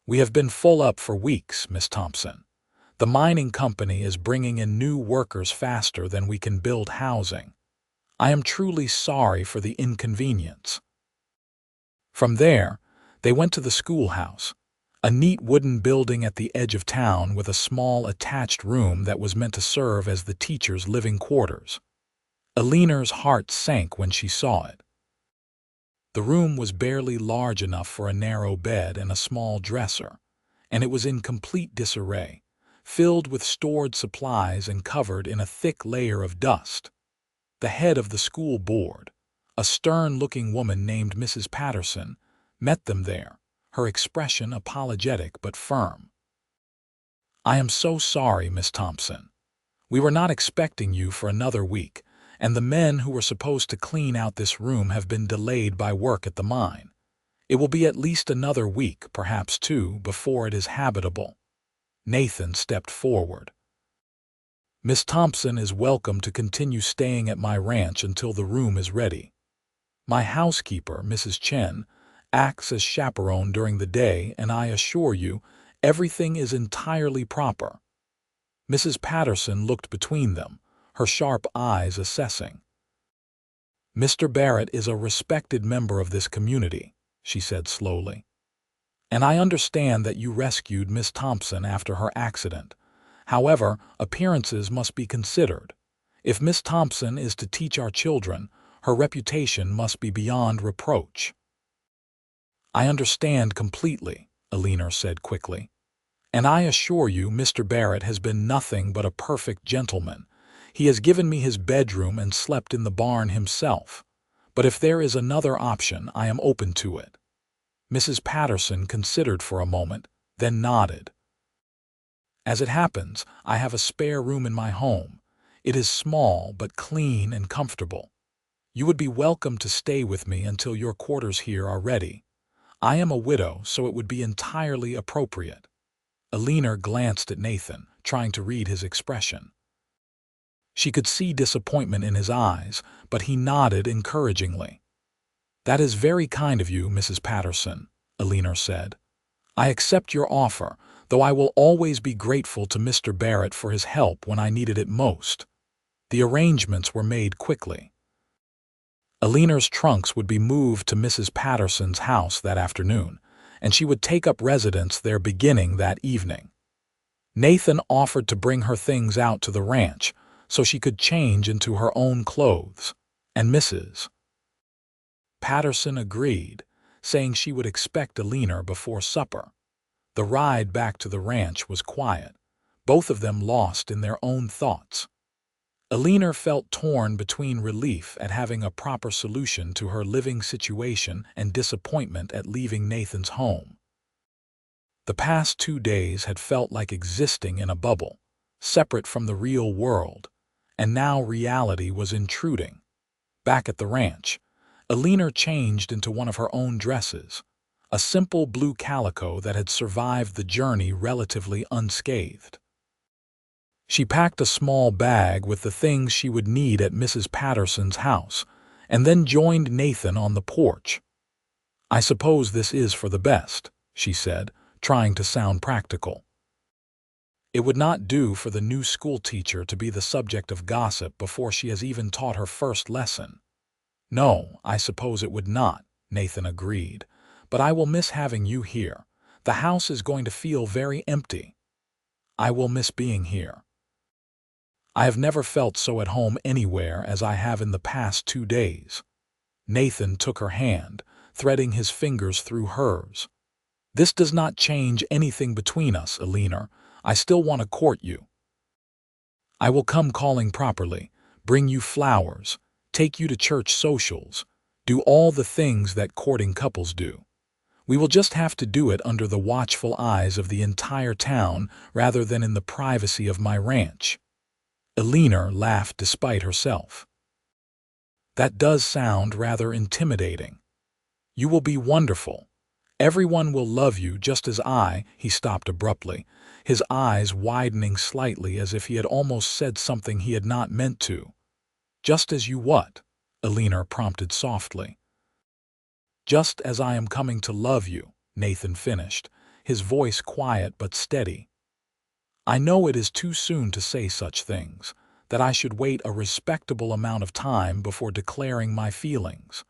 "We have been full up for weeks, Miss Thompson. The mining company is bringing in new workers faster than we can build housing. I am truly sorry for the inconvenience." From there, they went to the schoolhouse, A neat wooden building at the edge of town with a small attached room that was meant to serve as the teacher's living quarters. Eleanor's heart sank when she saw it. The room was barely large enough for a narrow bed and a small dresser, and it was in complete disarray, filled with stored supplies and covered in a thick layer of dust. The head of the school board, a stern-looking woman named Mrs. Patterson, met them there, her expression apologetic but firm. "I am so sorry, Miss Thompson. We were not expecting you for another week, and the men who were supposed to clean out this room have been delayed by work at the mine. It will be at least another week, perhaps two, before it is habitable." Nathan stepped forward. "Miss Thompson is welcome to continue staying at my ranch until the room is ready. My housekeeper, Mrs. Chen, acts as chaperone during the day, and I assure you, everything is entirely proper." Mrs. Patterson looked between them, her sharp eyes assessing. "Mr. Barrett is a respected member of this community," she said slowly. "And I understand that you rescued Miss Thompson after her accident. However, appearances must be considered. If Miss Thompson is to teach our children, her reputation must be beyond reproach." "I understand completely," Eleanor said quickly. "And I assure you Mr. Barrett has been nothing but a perfect gentleman. He has given me his bedroom and slept in the barn himself. But if there is another option, I am open to it." Mrs. Patterson considered for a moment, then nodded. "As it happens, I have a spare room in my home. It is small but clean and comfortable. You would be welcome to stay with me until your quarters here are ready. I am a widow, so it would be entirely appropriate." Eleanor glanced at Nathan, trying to read his expression. She could see disappointment in his eyes, but he nodded encouragingly. "That is very kind of you, Mrs. Patterson," Eleanor said. "I accept your offer, though I will always be grateful to Mr. Barrett for his help when I needed it most." The arrangements were made quickly. Eleanor's trunks would be moved to Mrs. Patterson's house that afternoon, and she would take up residence there beginning that evening. Nathan offered to bring her things out to the ranch so she could change into her own clothes, and Mrs. Patterson agreed, saying she would expect Eleanor before supper. The ride back to the ranch was quiet, both of them lost in their own thoughts. Eleanor felt torn between relief at having a proper solution to her living situation and disappointment at leaving Nathan's home. The past 2 days had felt like existing in a bubble, separate from the real world, and now reality was intruding. Back at the ranch, Eleanor changed into one of her own dresses, a simple blue calico that had survived the journey relatively unscathed. She packed a small bag with the things she would need at Mrs. Patterson's house, and then joined Nathan on the porch. "I suppose this is for the best," she said, trying to sound practical. It would not do for the new school teacher to be the subject of gossip before she has even taught her first lesson. "No, I suppose it would not," Nathan agreed, "but I will miss having you here. The house is going to feel very empty." "I will miss being here. I have never felt so at home anywhere as I have in the past 2 days." Nathan took her hand, threading his fingers through hers. "This does not change anything between us, Eleanor. I still want to court you. I will come calling properly, bring you flowers, take you to church socials, do all the things that courting couples do. We will just have to do it under the watchful eyes of the entire town rather than in the privacy of my ranch." Eleanor laughed despite herself. "That does sound rather intimidating. You will be wonderful. Everyone will love you just as I—" He stopped abruptly, his eyes widening slightly as if he had almost said something he had not meant to. "Just as you what?" Eleanor prompted softly. "Just as I am coming to love you," Nathan finished, his voice quiet but steady. "I know it is too soon to say such things, that I should wait a respectable amount of time before declaring my feelings.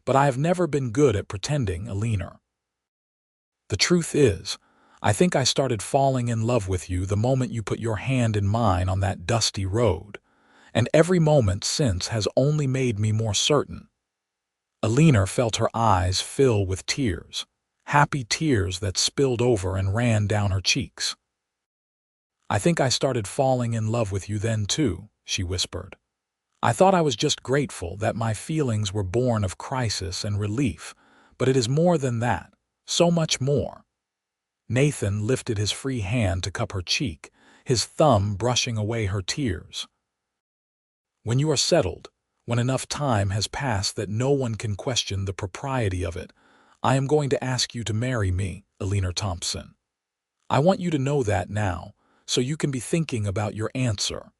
But I have never been good at pretending, Eleanor. The truth is, I think I started falling in love with you the moment you put your hand in mine on that dusty road, and every moment since has only made me more certain." Eleanor felt her eyes fill with tears, happy tears that spilled over and ran down her cheeks. "I think I started falling in love with you then too," she whispered. "I thought I was just grateful that my feelings were born of crisis and relief, but it is more than that, so much more." Nathan lifted his free hand to cup her cheek, his thumb brushing away her tears. "When you are settled, when enough time has passed that no one can question the propriety of it, I am going to ask you to marry me, Eleanor Thompson. I want you to know that now, so you can be thinking about your answer."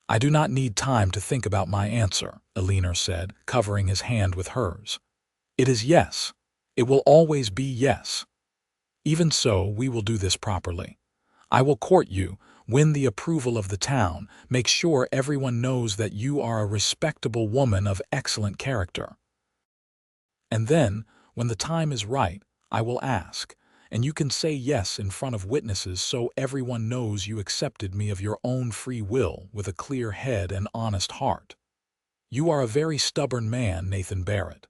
"I do not need time to think about my answer," Eleanor said, covering his hand with hers. "It is yes. It will always be yes. Even so, we will do this properly. I will court you, win the approval of the town, make sure everyone knows that you are a respectable woman of excellent character. And then, when the time is right, I will ask, and you can say yes in front of witnesses so everyone knows you accepted me of your own free will with a clear head and honest heart. You are a very stubborn man, Nathan Barrett."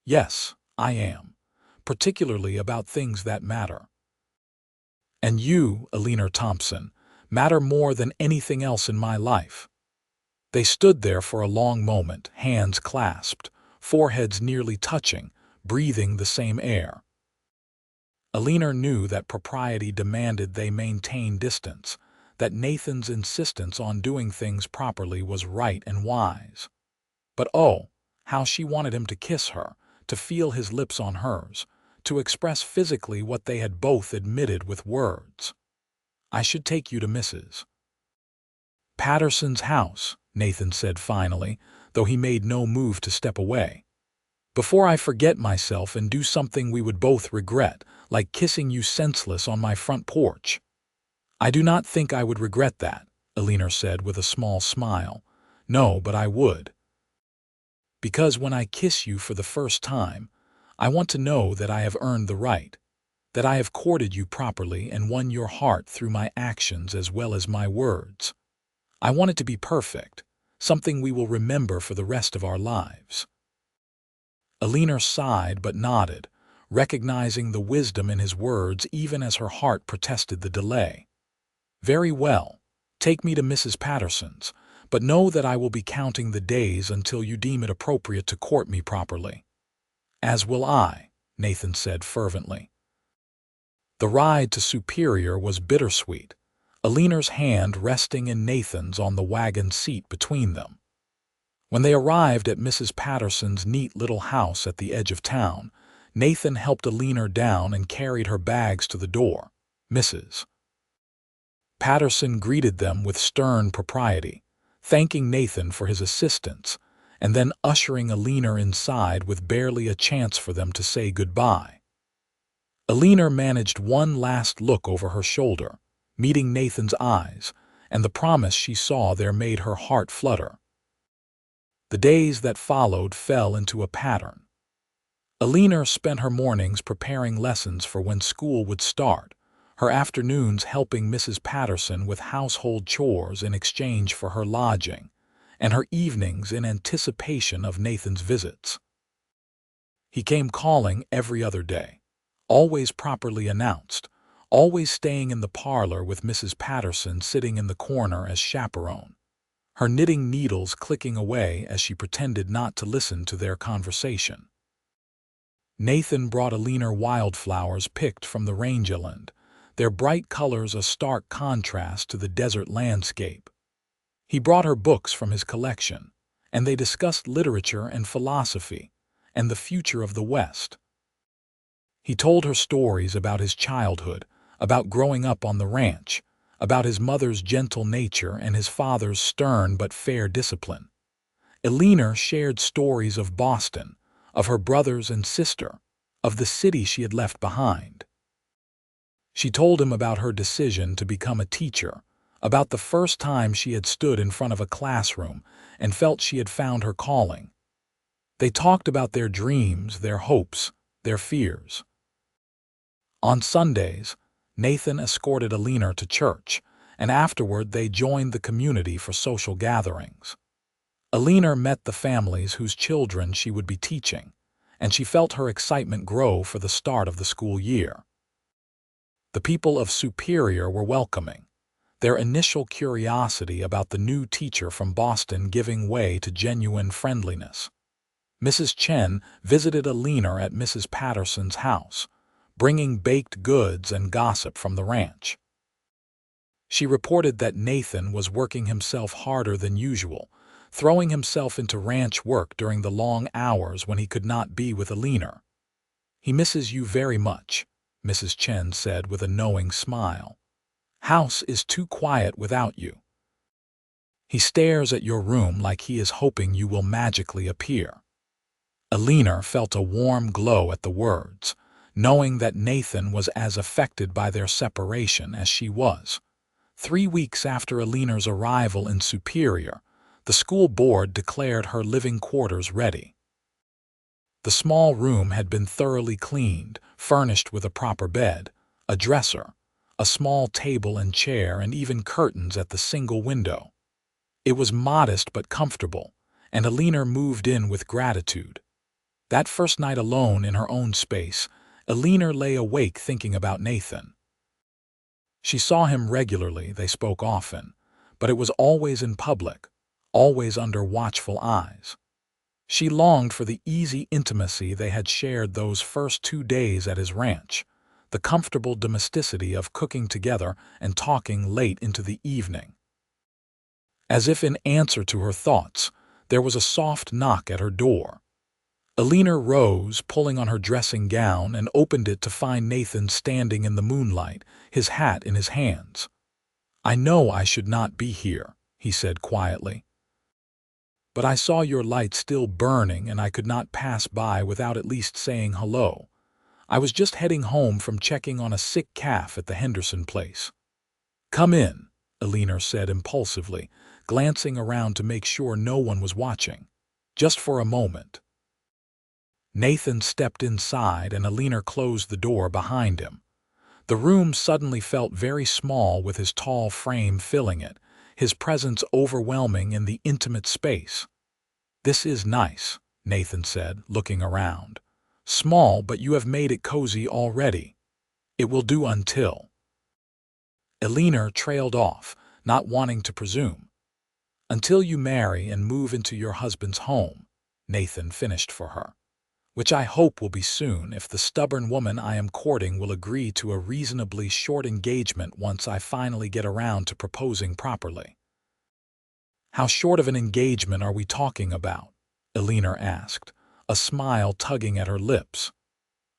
"Yes, I am, particularly about things that matter." "And you, Eleanor Thompson, matter more than anything else in my life." They stood there for a long moment, hands clasped, foreheads nearly touching, breathing the same air. Eleanor knew that propriety demanded they maintain distance, that Nathan's insistence on doing things properly was right and wise. But oh, how she wanted him to kiss her, to feel his lips on hers, to express physically what they had both admitted with words. "I should take you to Mrs. Patterson's house," Nathan said finally, though he made no move to step away. "Before I forget myself and do something we would both regret, like kissing you senseless on my front porch." "I do not think I would regret that," Eleanor said with a small smile. "No, but I would. Because when I kiss you for the first time, I want to know that I have earned the right, that I have courted you properly and won your heart through my actions as well as my words. I want it to be perfect, something we will remember for the rest of our lives." Eleanor sighed but nodded, recognizing the wisdom in his words even as her heart protested the delay. "Very well, take me to Mrs. Patterson's, but know that I will be counting the days until you deem it appropriate to court me properly." "As will I," Nathan said fervently. The ride to Superior was bittersweet, Eleanor's hand resting in Nathan's on the wagon seat between them. When they arrived at Mrs. Patterson's neat little house at the edge of town, Nathan helped Eleanor down and carried her bags to the door. Mrs. Patterson greeted them with stern propriety, thanking Nathan for his assistance, and then ushering Eleanor inside with barely a chance for them to say goodbye. Eleanor managed one last look over her shoulder, meeting Nathan's eyes, and the promise she saw there made her heart flutter. The days that followed fell into a pattern. Eleanor spent her mornings preparing lessons for when school would start, her afternoons helping Mrs. Patterson with household chores in exchange for her lodging, and her evenings in anticipation of Nathan's visits. He came calling every other day, always properly announced, always staying in the parlor with Mrs. Patterson sitting in the corner as chaperone, her knitting needles clicking away as she pretended not to listen to their conversation. Nathan brought Eleanor wildflowers picked from the rangeland, their bright colors a stark contrast to the desert landscape. He brought her books from his collection, and they discussed literature and philosophy, and the future of the West. He told her stories about his childhood, about growing up on the ranch, about his mother's gentle nature and his father's stern but fair discipline. Eleanor shared stories of Boston, of her brothers and sister, of the city she had left behind. She told him about her decision to become a teacher, about the first time she had stood in front of a classroom and felt she had found her calling. They talked about their dreams, their hopes, their fears. On Sundays, Nathan escorted Eleanor to church, and afterward they joined the community for social gatherings. Eleanor met the families whose children she would be teaching, and she felt her excitement grow for the start of the school year. The people of Superior were welcoming, their initial curiosity about the new teacher from Boston giving way to genuine friendliness. Mrs. Chen visited Eleanor at Mrs. Patterson's house, bringing baked goods and gossip from the ranch. She reported that Nathan was working himself harder than usual, throwing himself into ranch work during the long hours when he could not be with Eleanor. "He misses you very much," Mrs. Chen said with a knowing smile. "House is too quiet without you. He stares at your room like he is hoping you will magically appear." Eleanor felt a warm glow at the words, knowing that Nathan was as affected by their separation as she was. 3 weeks after Eleanor's arrival in Superior, the school board declared her living quarters ready. The small room had been thoroughly cleaned, furnished with a proper bed, a dresser, a small table and chair, and even curtains at the single window. It was modest but comfortable, and Eleanor moved in with gratitude. That first night alone in her own space, Eleanor lay awake thinking about Nathan. She saw him regularly, they spoke often, but it was always in public, always under watchful eyes. She longed for the easy intimacy they had shared those first 2 days at his ranch, the comfortable domesticity of cooking together and talking late into the evening. As if in answer to her thoughts, there was a soft knock at her door. Eleanor rose, pulling on her dressing gown, and opened it to find Nathan standing in the moonlight, his hat in his hands. "I know I should not be here," he said quietly. "But I saw your light still burning and I could not pass by without at least saying hello. I was just heading home from checking on a sick calf at the Henderson place." "Come in," Eleanor said impulsively, glancing around to make sure no one was watching. "Just for a moment." Nathan stepped inside and Eleanor closed the door behind him. The room suddenly felt very small with his tall frame filling it, his presence overwhelming in the intimate space. "This is nice," Nathan said, looking around. "Small, but you have made it cozy already. It will do until—" Eleanor trailed off, not wanting to presume. "Until you marry and move into your husband's home," Nathan finished for her. "Which I hope will be soon if the stubborn woman I am courting will agree to a reasonably short engagement once I finally get around to proposing properly." "How short of an engagement are we talking about?" Eleanor asked, a smile tugging at her lips.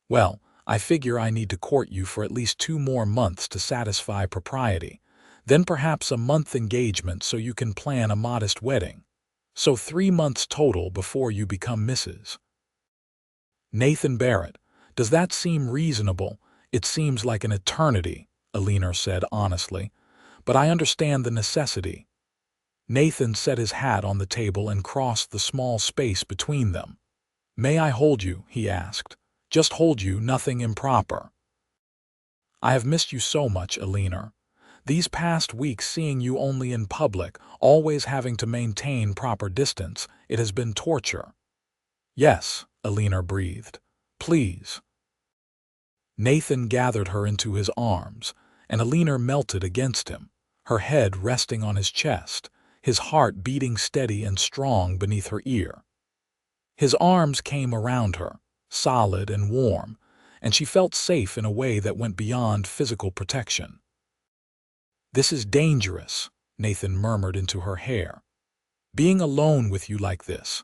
"Well, I figure I need to court you for at least 2 more months to satisfy propriety, then perhaps a month engagement so you can plan a modest wedding. So 3 months total before you become Mrs. Nathan Barrett. Does that seem reasonable? It seems like an eternity," Eleanor said honestly, "but I understand the necessity." Nathan set his hat on the table and crossed the small space between them. "May I hold you?" he asked. "Just hold you, nothing improper." "I have missed you so much, Eleanor. These past weeks seeing you only in public, always having to maintain proper distance, it has been torture." "Yes," Eleanor breathed. "Please." Nathan gathered her into his arms, and Eleanor melted against him, her head resting on his chest, his heart beating steady and strong beneath her ear. His arms came around her, solid and warm, and she felt safe in a way that went beyond physical protection. "This is dangerous," Nathan murmured into her hair. "Being alone with you like this.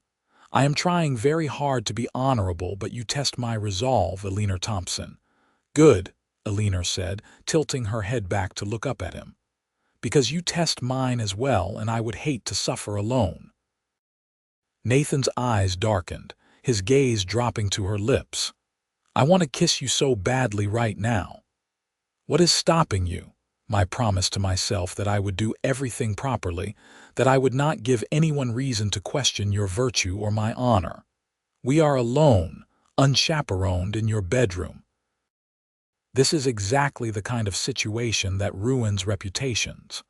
I am trying very hard to be honorable, but you test my resolve, Eleanor Thompson." "Good," Eleanor said, tilting her head back to look up at him. "Because you test mine as well, and I would hate to suffer alone." Nathan's eyes darkened, his gaze dropping to her lips. "I want to kiss you so badly right now." "What is stopping you?" "My promise to myself that I would do everything properly, that I would not give anyone reason to question your virtue or my honor. We are alone, unchaperoned in your bedroom." This is exactly the kind of situation that ruins reputations.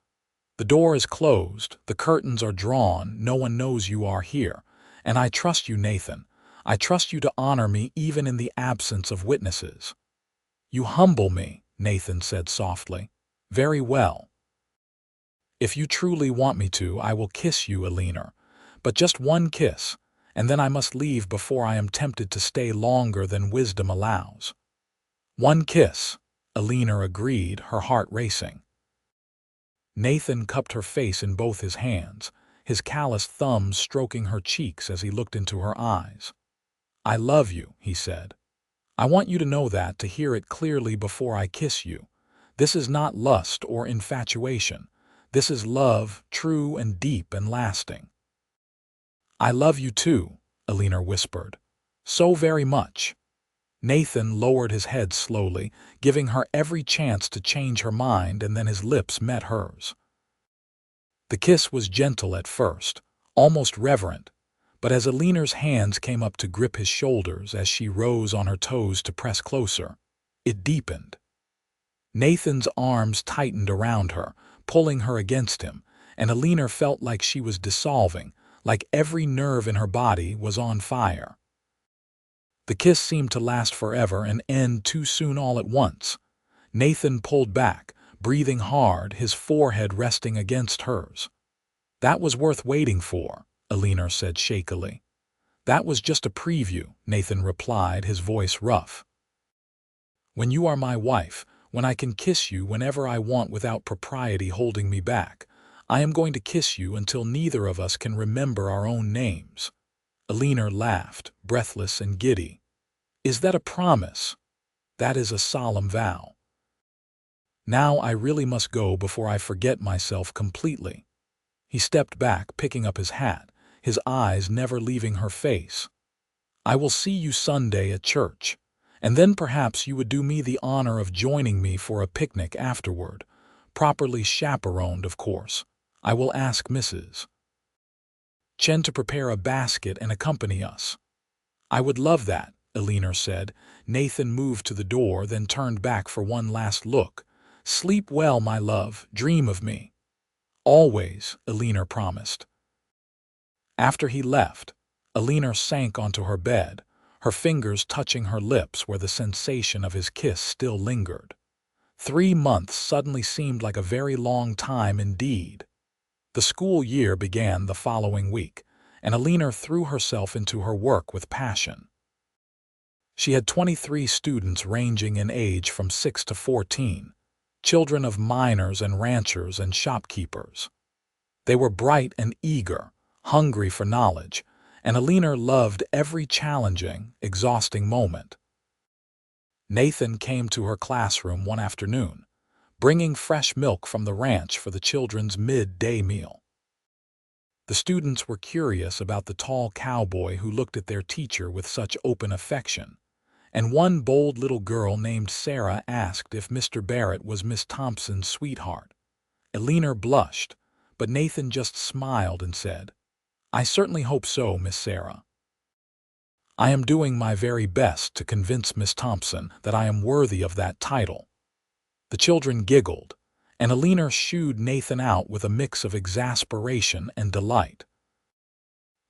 The door is closed, the curtains are drawn, no one knows you are here. And I trust you, Nathan. I trust you to honor me even in the absence of witnesses. You humble me, Nathan said softly. Very well. If you truly want me to, I will kiss you, Eleanor. But just one kiss, and then I must leave before I am tempted to stay longer than wisdom allows. One kiss, Eleanor agreed, her heart racing. Nathan cupped her face in both his hands, his calloused thumbs stroking her cheeks as he looked into her eyes. I love you, he said. I want you to know that, to hear it clearly before I kiss you. This is not lust or infatuation. This is love, true and deep and lasting. I love you too, Eleanor whispered. So very much. Nathan lowered his head slowly, giving her every chance to change her mind, and then his lips met hers. The kiss was gentle at first, almost reverent, but as Eleanor's hands came up to grip his shoulders as she rose on her toes to press closer, it deepened. Nathan's arms tightened around her, pulling her against him, and Eleanor felt like she was dissolving, like every nerve in her body was on fire. The kiss seemed to last forever and end too soon all at once. Nathan pulled back, breathing hard, his forehead resting against hers. That was worth waiting for, Eleanor said shakily. That was just a preview, Nathan replied, his voice rough. When you are my wife, when I can kiss you whenever I want without propriety holding me back, I am going to kiss you until neither of us can remember our own names. Eleanor laughed, breathless and giddy. Is that a promise? That is a solemn vow. Now I really must go before I forget myself completely. He stepped back, picking up his hat, his eyes never leaving her face. I will see you Sunday at church, and then perhaps you would do me the honor of joining me for a picnic afterward, properly chaperoned, of course. I will ask Mrs. Chen to prepare a basket and accompany us. I would love that, Eleanor said. Nathan moved to the door, then turned back for one last look. Sleep well, my love, dream of me. Always, Eleanor promised. After he left, Eleanor sank onto her bed, her fingers touching her lips where the sensation of his kiss still lingered. 3 months suddenly seemed like a very long time indeed. The school year began the following week, and Eleanor threw herself into her work with passion. She had 23 students ranging in age from 6 to 14, children of miners and ranchers and shopkeepers. They were bright and eager, hungry for knowledge, and Eleanor loved every challenging, exhausting moment. Nathan came to her classroom one afternoon, bringing fresh milk from the ranch for the children's midday meal. The students were curious about the tall cowboy who looked at their teacher with such open affection, and one bold little girl named Sarah asked if Mr. Barrett was Miss Thompson's sweetheart. Eleanor blushed, but Nathan just smiled and said, I certainly hope so, Miss Sarah. I am doing my very best to convince Miss Thompson that I am worthy of that title. The children giggled, and Eleanor shooed Nathan out with a mix of exasperation and delight.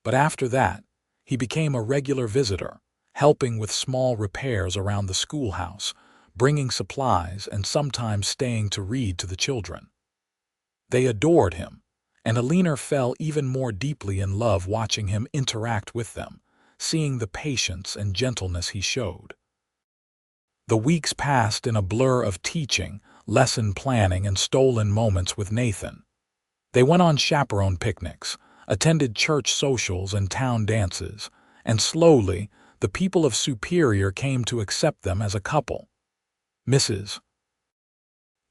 But after that, he became a regular visitor, helping with small repairs around the schoolhouse, bringing supplies and sometimes staying to read to the children. They adored him, and Eleanor fell even more deeply in love watching him interact with them, seeing the patience and gentleness he showed. The weeks passed in a blur of teaching, lesson planning, and stolen moments with Nathan. They went on chaperone picnics, attended church socials and town dances, and slowly, the people of Superior came to accept them as a couple. Mrs.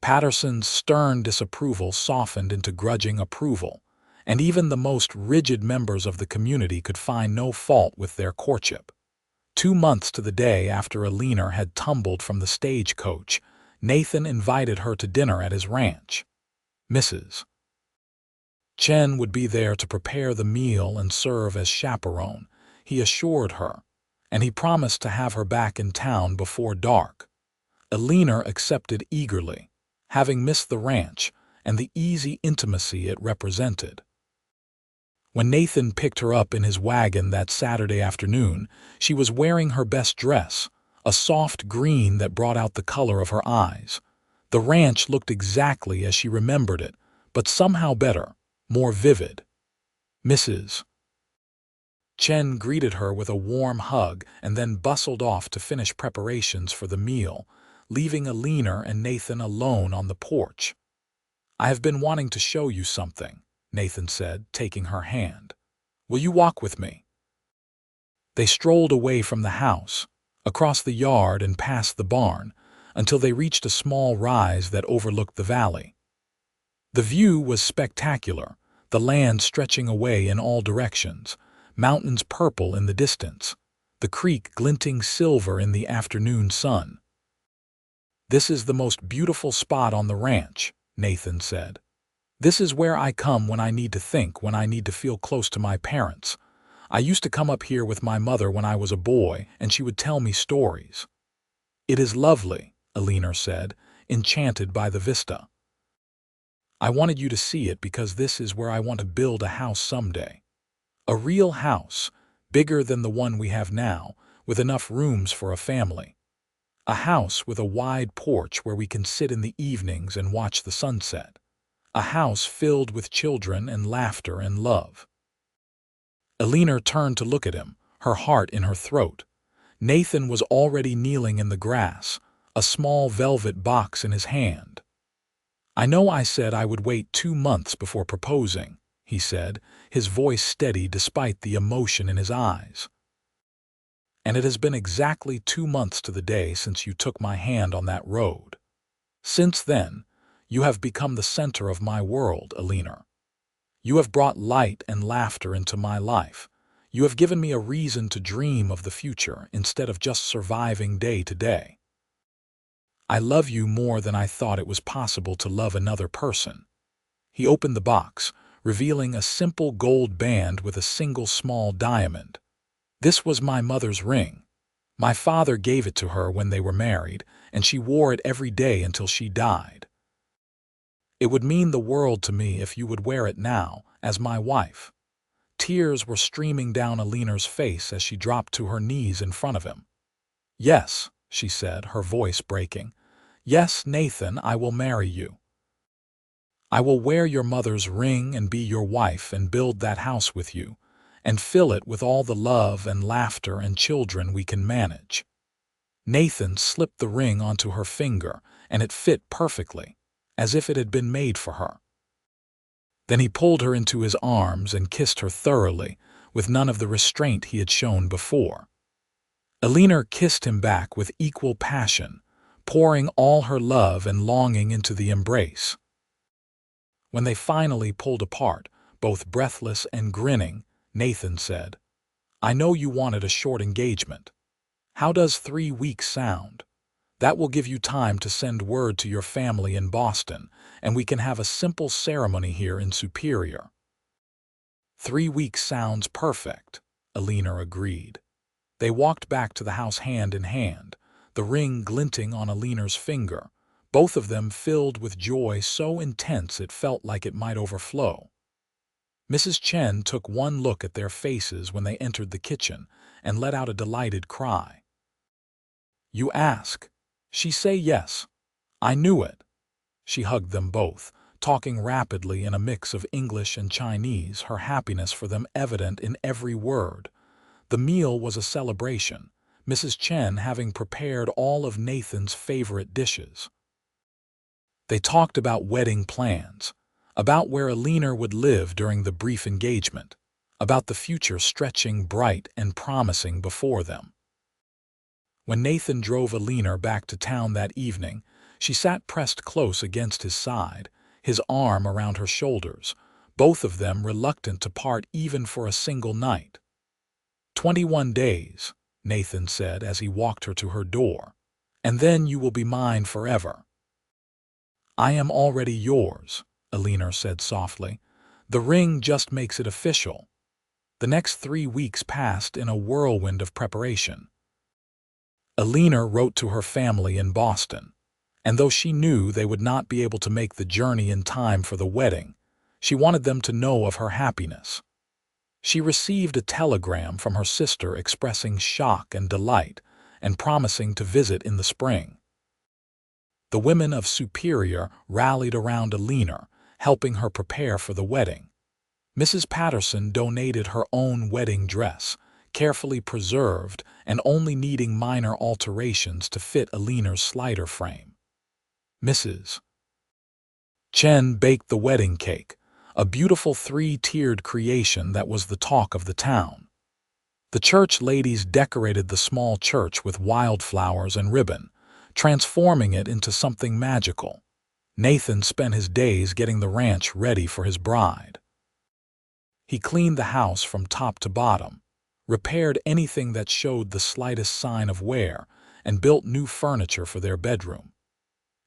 Patterson's stern disapproval softened into grudging approval, and even the most rigid members of the community could find no fault with their courtship. 2 months to the day after Eleanor had tumbled from the stagecoach, Nathan invited her to dinner at his ranch. Mrs. Chen would be there to prepare the meal and serve as chaperone, he assured her, and he promised to have her back in town before dark. Eleanor accepted eagerly, having missed the ranch and the easy intimacy it represented. When Nathan picked her up in his wagon that Saturday afternoon, she was wearing her best dress, a soft green that brought out the color of her eyes. The ranch looked exactly as she remembered it, but somehow better, more vivid. Mrs. Chen greeted her with a warm hug and then bustled off to finish preparations for the meal, leaving Eleanor and Nathan alone on the porch. "I have been wanting to show you something," Nathan said, taking her hand. "Will you walk with me?" They strolled away from the house, across the yard and past the barn, until they reached a small rise that overlooked the valley. The view was spectacular, the land stretching away in all directions, mountains purple in the distance, the creek glinting silver in the afternoon sun. "This is the most beautiful spot on the ranch," Nathan said. "This is where I come when I need to think, when I need to feel close to my parents. I used to come up here with my mother when I was a boy, and she would tell me stories." "It is lovely," Eleanor said, enchanted by the vista. "I wanted you to see it because this is where I want to build a house someday. A real house, bigger than the one we have now, with enough rooms for a family. A house with a wide porch where we can sit in the evenings and watch the sunset. A house filled with children and laughter and love." Eleanor turned to look at him, her heart in her throat. Nathan was already kneeling in the grass, a small velvet box in his hand. "I know I said I would wait 2 months before proposing," he said, his voice steady despite the emotion in his eyes. "And it has been exactly 2 months to the day since you took my hand on that road. Since then, you have become the center of my world, Eleanor. You have brought light and laughter into my life. You have given me a reason to dream of the future instead of just surviving day to day. I love you more than I thought it was possible to love another person." He opened the box, revealing a simple gold band with a single small diamond. "This was my mother's ring. My father gave it to her when they were married, and she wore it every day until she died. It would mean the world to me if you would wear it now, as my wife." Tears were streaming down Eleanor's face as she dropped to her knees in front of him. "Yes," she said, her voice breaking. "Yes, Nathan, I will marry you. I will wear your mother's ring and be your wife and build that house with you, and fill it with all the love and laughter and children we can manage." Nathan slipped the ring onto her finger, and it fit perfectly, as if it had been made for her. Then he pulled her into his arms and kissed her thoroughly, with none of the restraint he had shown before. Eleanor kissed him back with equal passion, pouring all her love and longing into the embrace. When they finally pulled apart, both breathless and grinning, Nathan said, "I know you wanted a short engagement. How does 3 weeks sound? That will give you time to send word to your family in Boston, and we can have a simple ceremony here in Superior." "3 weeks sounds perfect," Eleanor agreed. They walked back to the house hand in hand, the ring glinting on Eleanor's finger, both of them filled with joy so intense it felt like it might overflow. Mrs. Chen took one look at their faces when they entered the kitchen and let out a delighted cry. "You ask? She say yes. I knew it." She hugged them both, talking rapidly in a mix of English and Chinese, her happiness for them evident in every word. The meal was a celebration, Mrs. Chen having prepared all of Nathan's favorite dishes. They talked about wedding plans, about where Eleanor would live during the brief engagement, about the future stretching bright and promising before them. When Nathan drove Eleanor back to town that evening, she sat pressed close against his side, his arm around her shoulders, both of them reluctant to part even for a single night. 21 days, Nathan said as he walked her to her door, "and then you will be mine forever." "I am already yours," Eleanor said softly. "The ring just makes it official." The next 3 weeks passed in a whirlwind of preparation. Eleanor wrote to her family in Boston, and though she knew they would not be able to make the journey in time for the wedding, she wanted them to know of her happiness. She received a telegram from her sister expressing shock and delight and promising to visit in the spring. The women of Superior rallied around Eleanor, helping her prepare for the wedding. Mrs. Patterson donated her own wedding dress, carefully preserved and only needing minor alterations to fit Eleanor's slider frame. Mrs. Chen baked the wedding cake, a beautiful three-tiered creation that was the talk of the town. The church ladies decorated the small church with wildflowers and ribbon, transforming it into something magical. Nathan spent his days getting the ranch ready for his bride. He cleaned the house from top to bottom, repaired anything that showed the slightest sign of wear, and built new furniture for their bedroom.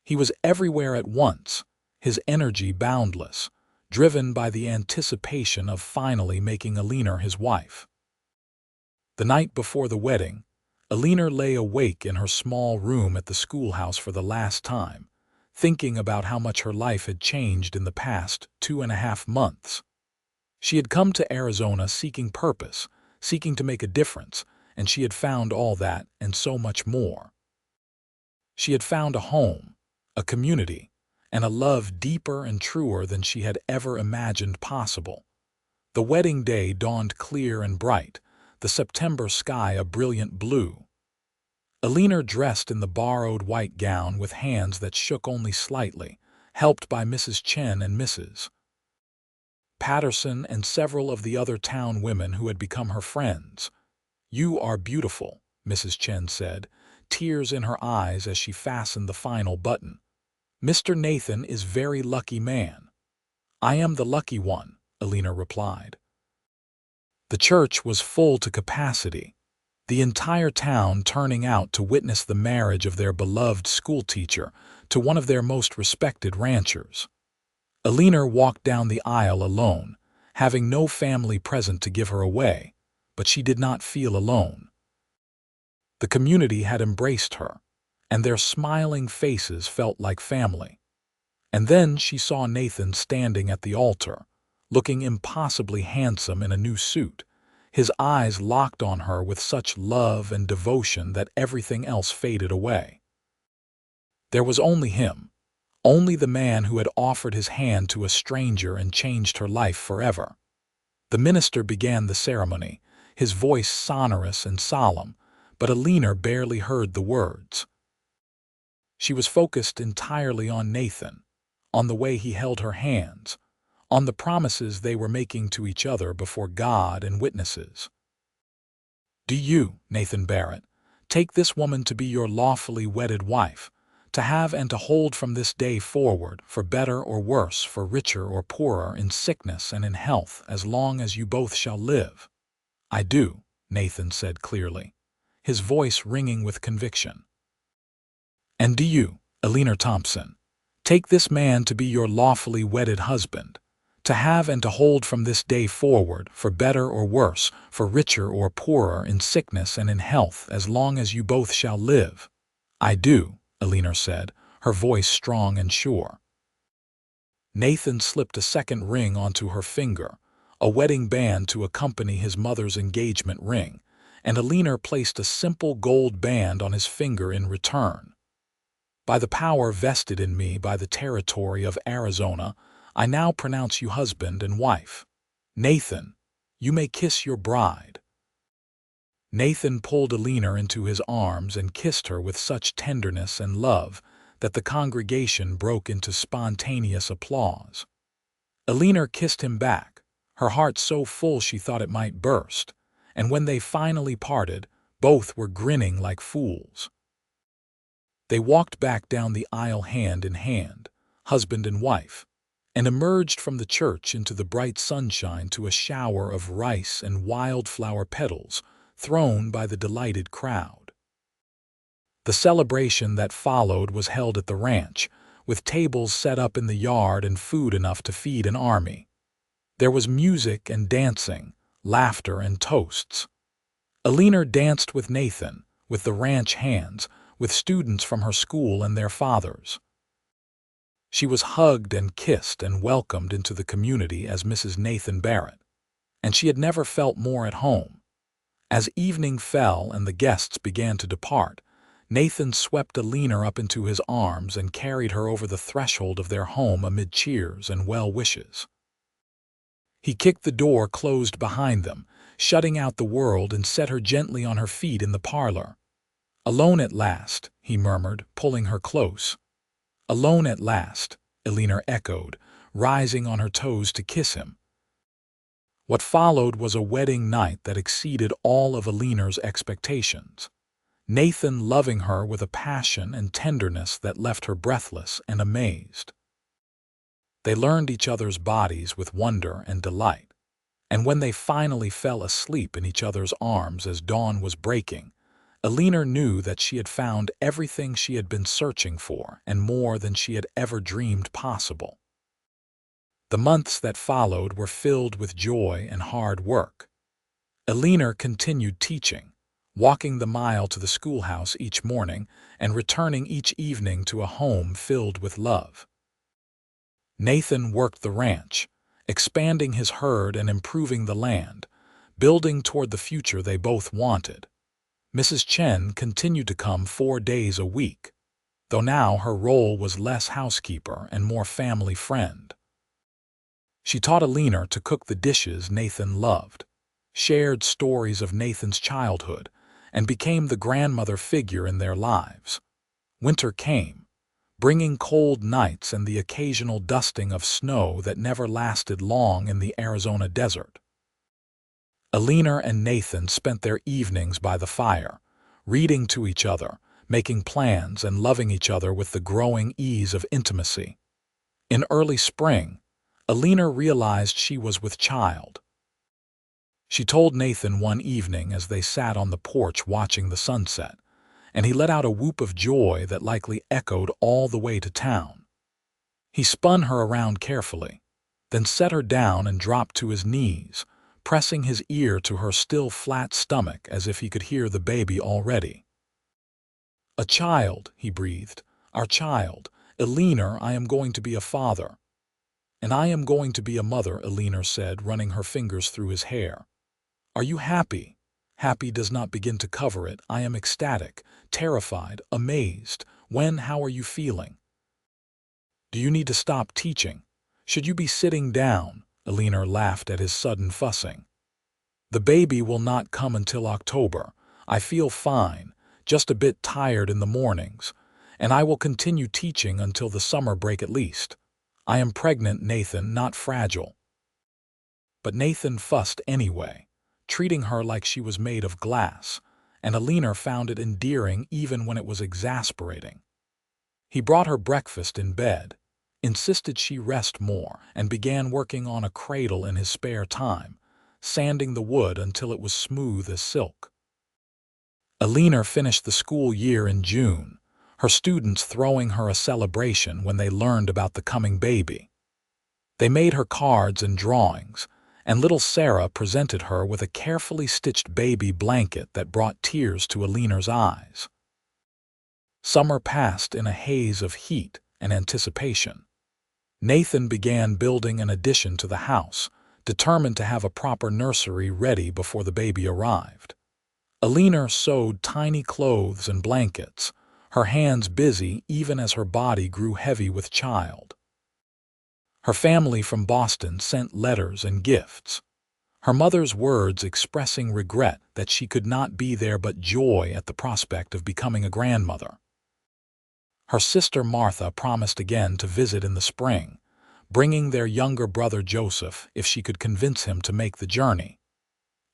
He was everywhere at once, his energy boundless, driven by the anticipation of finally making Eleanor his wife. The night before the wedding, Eleanor lay awake in her small room at the schoolhouse for the last time, thinking about how much her life had changed in the past 2.5 months. She had come to Arizona seeking purpose, seeking to make a difference, and she had found all that and so much more. She had found a home, a community, and a love deeper and truer than she had ever imagined possible. The wedding day dawned clear and bright, the September sky a brilliant blue. Eleanor dressed in the borrowed white gown with hands that shook only slightly, helped by Mrs. Chen and Mrs. Patterson and several of the other town women who had become her friends. "You are beautiful," Mrs. Chen said, tears in her eyes as she fastened the final button. "Mr. Nathan is very lucky man." "I am the lucky one," Eleanor replied. The church was full to capacity, the entire town turning out to witness the marriage of their beloved schoolteacher to one of their most respected ranchers. Eleanor walked down the aisle alone, having no family present to give her away, but she did not feel alone. The community had embraced her, and their smiling faces felt like family. And then she saw Nathan standing at the altar, looking impossibly handsome in a new suit, his eyes locked on her with such love and devotion that everything else faded away. There was only him, only the man who had offered his hand to a stranger and changed her life forever. The minister began the ceremony, his voice sonorous and solemn, but Eleanor barely heard the words. She was focused entirely on Nathan, on the way he held her hands, on the promises they were making to each other before God and witnesses. "Do you, Nathan Barrett, take this woman to be your lawfully wedded wife, to have and to hold from this day forward, for better or worse, for richer or poorer, in sickness and in health, as long as you both shall live?" "I do," Nathan said clearly, his voice ringing with conviction. "And do you, Eleanor Thompson, take this man to be your lawfully wedded husband, to have and to hold from this day forward, for better or worse, for richer or poorer, in sickness and in health, as long as you both shall live?" "I do," Eleanor said, her voice strong and sure. Nathan slipped a second ring onto her finger, a wedding band to accompany his mother's engagement ring, and Eleanor placed a simple gold band on his finger in return. "By the power vested in me by the territory of Arizona, I now pronounce you husband and wife. Nathan, you may kiss your bride." Nathan pulled Eleanor into his arms and kissed her with such tenderness and love that the congregation broke into spontaneous applause. Eleanor kissed him back, her heart so full she thought it might burst, and when they finally parted, both were grinning like fools. They walked back down the aisle hand in hand, husband and wife, and emerged from the church into the bright sunshine to a shower of rice and wildflower petals thrown by the delighted crowd. The celebration that followed was held at the ranch, with tables set up in the yard and food enough to feed an army. There was music and dancing, laughter and toasts. Eleanor danced with Nathan, with the ranch hands, with students from her school and their fathers. She was hugged and kissed and welcomed into the community as Mrs. Nathan Barrett, and she had never felt more at home. As evening fell and the guests began to depart, Nathan swept Eleanor up into his arms and carried her over the threshold of their home amid cheers and well wishes. He kicked the door closed behind them, shutting out the world, and set her gently on her feet in the parlor. "Alone at last," he murmured, pulling her close. "Alone at last," Eleanor echoed, rising on her toes to kiss him. What followed was a wedding night that exceeded all of Eleanor's expectations. Nathan loving her with a passion and tenderness that left her breathless and amazed. They learned each other's bodies with wonder and delight, and when they finally fell asleep in each other's arms as dawn was breaking, Eleanor knew that she had found everything she had been searching for and more than she had ever dreamed possible. The months that followed were filled with joy and hard work. Eleanor continued teaching, walking the mile to the schoolhouse each morning and returning each evening to a home filled with love. Nathan worked the ranch, expanding his herd and improving the land, building toward the future they both wanted. Mrs. Chen continued to come 4 days a week, though now her role was less housekeeper and more family friend. She taught Eleanor to cook the dishes Nathan loved, shared stories of Nathan's childhood, and became the grandmother figure in their lives. Winter came, bringing cold nights and the occasional dusting of snow that never lasted long in the Arizona desert. Eleanor and Nathan spent their evenings by the fire, reading to each other, making plans, and loving each other with the growing ease of intimacy. In early spring, Eleanor realized she was with child. She told Nathan one evening as they sat on the porch watching the sunset, and he let out a whoop of joy that likely echoed all the way to town. He spun her around carefully, then set her down and dropped to his knees, pressing his ear to her still flat stomach as if he could hear the baby already. "A child," he breathed. "Our child. Eleanor, I am going to be a father." "And I am going to be a mother," Eleanor said, running her fingers through his hair. "Are you happy?" Happy does not begin to cover it. I am ecstatic, terrified, amazed. How are you feeling? Do you need to stop teaching? Should you be sitting down? Eleanor laughed at his sudden fussing. "The baby will not come until October. I feel fine, just a bit tired in the mornings, and I will continue teaching until the summer break at least. I am pregnant, Nathan, not fragile." But Nathan fussed anyway, treating her like she was made of glass, and Eleanor found it endearing even when it was exasperating. He brought her breakfast in bed, insisted she rest more, and began working on a cradle in his spare time, sanding the wood until it was smooth as silk. Eleanor finished the school year in June, her students throwing her a celebration when they learned about the coming baby. They made her cards and drawings, and little Sarah presented her with a carefully stitched baby blanket that brought tears to Eleanor's eyes. Summer passed in a haze of heat and anticipation. Nathan began building an addition to the house, determined to have a proper nursery ready before the baby arrived. Eleanor sewed tiny clothes and blankets, her hands busy even as her body grew heavy with child. Her family from Boston sent letters and gifts, her mother's words expressing regret that she could not be there but joy at the prospect of becoming a grandmother. Her sister Martha promised again to visit in the spring, bringing their younger brother Joseph if she could convince him to make the journey.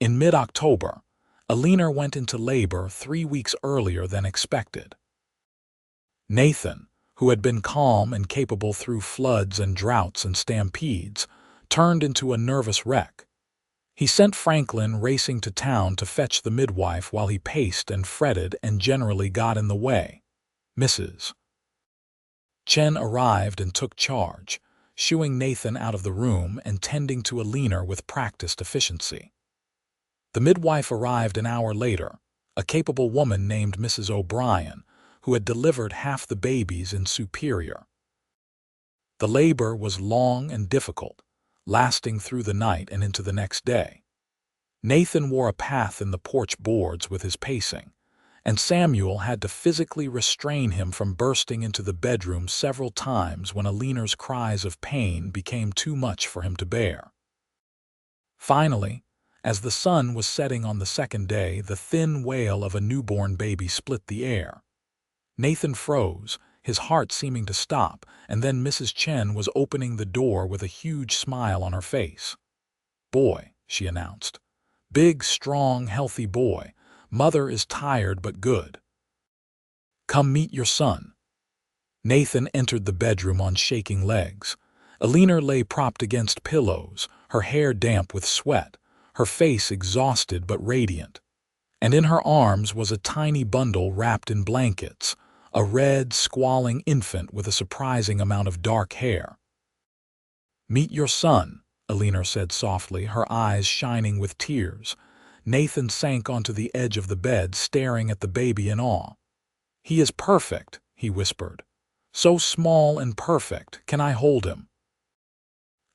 In mid-October, Eleanor went into labor 3 weeks earlier than expected. Nathan, who had been calm and capable through floods and droughts and stampedes, turned into a nervous wreck. He sent Franklin racing to town to fetch the midwife while he paced and fretted and generally got in the way. Mrs. Chen arrived and took charge, shooing Nathan out of the room and tending to Eleanor with practiced efficiency. The midwife arrived an hour later, a capable woman named Mrs. O'Brien, who had delivered half the babies in Superior. The labor was long and difficult, lasting through the night and into the next day. Nathan wore a path in the porch boards with his pacing, and Samuel had to physically restrain him from bursting into the bedroom several times when Eleanor's cries of pain became too much for him to bear. Finally, as the sun was setting on the second day, the thin wail of a newborn baby split the air. Nathan froze, his heart seeming to stop, and then Mrs. Chen was opening the door with a huge smile on her face. "Boy," she announced. "Big, strong, healthy boy. Mother is tired but good. Come meet your son." Nathan entered the bedroom on shaking legs. Eleanor lay propped against pillows, her hair damp with sweat, her face exhausted but radiant. And in her arms was a tiny bundle wrapped in blankets, a red, squalling infant with a surprising amount of dark hair. "Meet your son," Eleanor said softly, her eyes shining with tears. Nathan sank onto the edge of the bed, staring at the baby in awe. "He is perfect," he whispered. "So small and perfect. Can I hold him?"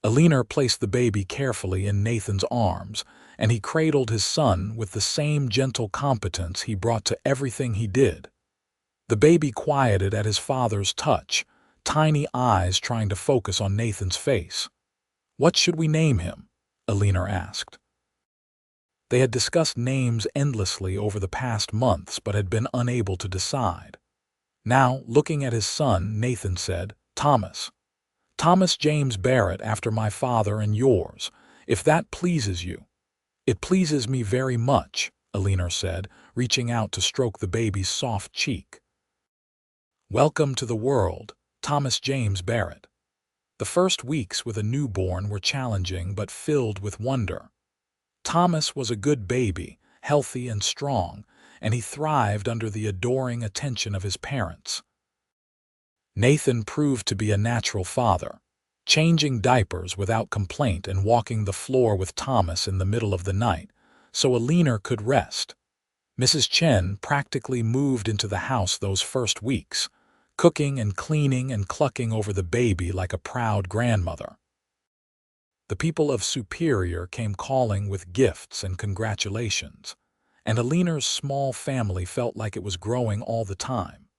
Eleanor placed the baby carefully in Nathan's arms, and he cradled his son with the same gentle competence he brought to everything he did. The baby quieted at his father's touch, tiny eyes trying to focus on Nathan's face. "What should we name him?" Eleanor asked. They had discussed names endlessly over the past months but had been unable to decide. Now, looking at his son, Nathan said, "Thomas. Thomas James Barrett, after my father and yours, if that pleases you." "It pleases me very much," Eleanor said, reaching out to stroke the baby's soft cheek. "Welcome to the world, Thomas James Barrett." The first weeks with a newborn were challenging but filled with wonder. Thomas was a good baby, healthy and strong, and he thrived under the adoring attention of his parents. Nathan proved to be a natural father, changing diapers without complaint and walking the floor with Thomas in the middle of the night, so Eleanor could rest. Mrs. Chen practically moved into the house those first weeks, cooking and cleaning and clucking over the baby like a proud grandmother. The people of Superior came calling with gifts and congratulations, and Eleanor's small family felt like it was growing all the time.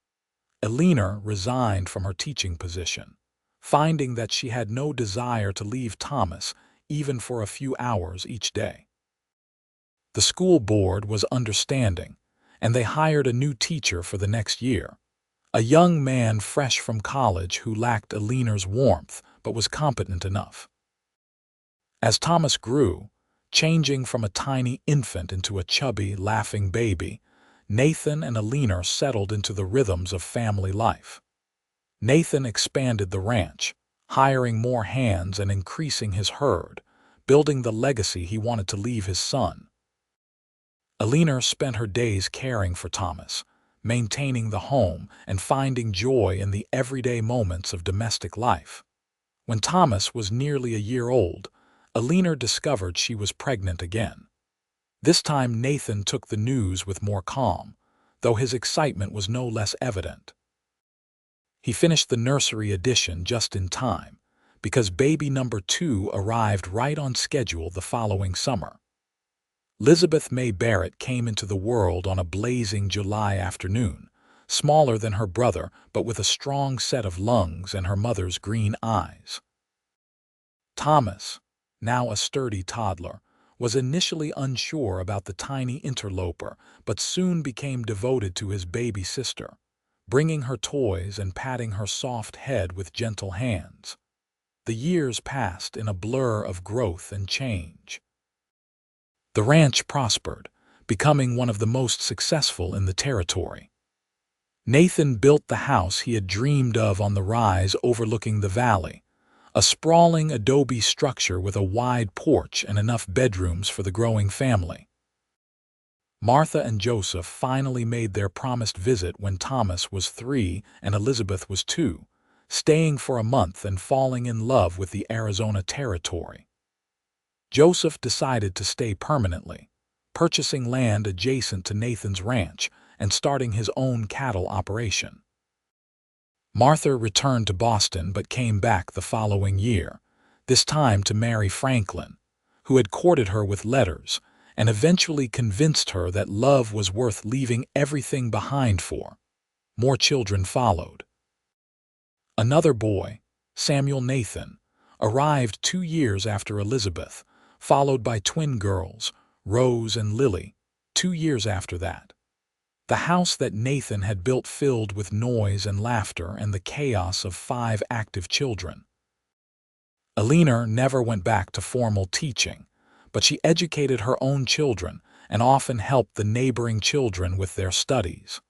Eleanor resigned from her teaching position, finding that she had no desire to leave Thomas even for a few hours each day. The school board was understanding, and they hired a new teacher for the next year, a young man fresh from college who lacked Eleanor's warmth but was competent enough. As Thomas grew, changing from a tiny infant into a chubby, laughing baby, Nathan and Eleanor settled into the rhythms of family life. Nathan expanded the ranch, hiring more hands and increasing his herd, building the legacy he wanted to leave his son. Eleanor spent her days caring for Thomas, maintaining the home and finding joy in the everyday moments of domestic life. When Thomas was nearly a year old, Eleanor discovered she was pregnant again. This time Nathan took the news with more calm, though his excitement was no less evident. He finished the nursery edition just in time, because baby number 2 arrived right on schedule the following summer. Elizabeth May Barrett came into the world on a blazing July afternoon, smaller than her brother but with a strong set of lungs and her mother's green eyes. Thomas, now a sturdy toddler, was initially unsure about the tiny interloper but soon became devoted to his baby sister, bringing her toys and patting her soft head with gentle hands. The years passed in a blur of growth and change. The ranch prospered, becoming one of the most successful in the territory. Nathan built the house he had dreamed of on the rise overlooking the valley, a sprawling adobe structure with a wide porch and enough bedrooms for the growing family. Martha and Joseph finally made their promised visit when Thomas was 3 and Elizabeth was 2, staying for a month and falling in love with the Arizona territory. Joseph decided to stay permanently, purchasing land adjacent to Nathan's ranch and starting his own cattle operation. Martha returned to Boston but came back the following year, this time to marry Franklin, who had courted her with letters and eventually convinced her that love was worth leaving everything behind for. More children followed. Another boy, Samuel Nathan, arrived 2 years after Elizabeth, followed by twin girls, Rose and Lily, 2 years after that. The house that Nathan had built filled with noise and laughter and the chaos of 5 active children. Eleanor never went back to formal teaching, but she educated her own children and often helped the neighboring children with their studies.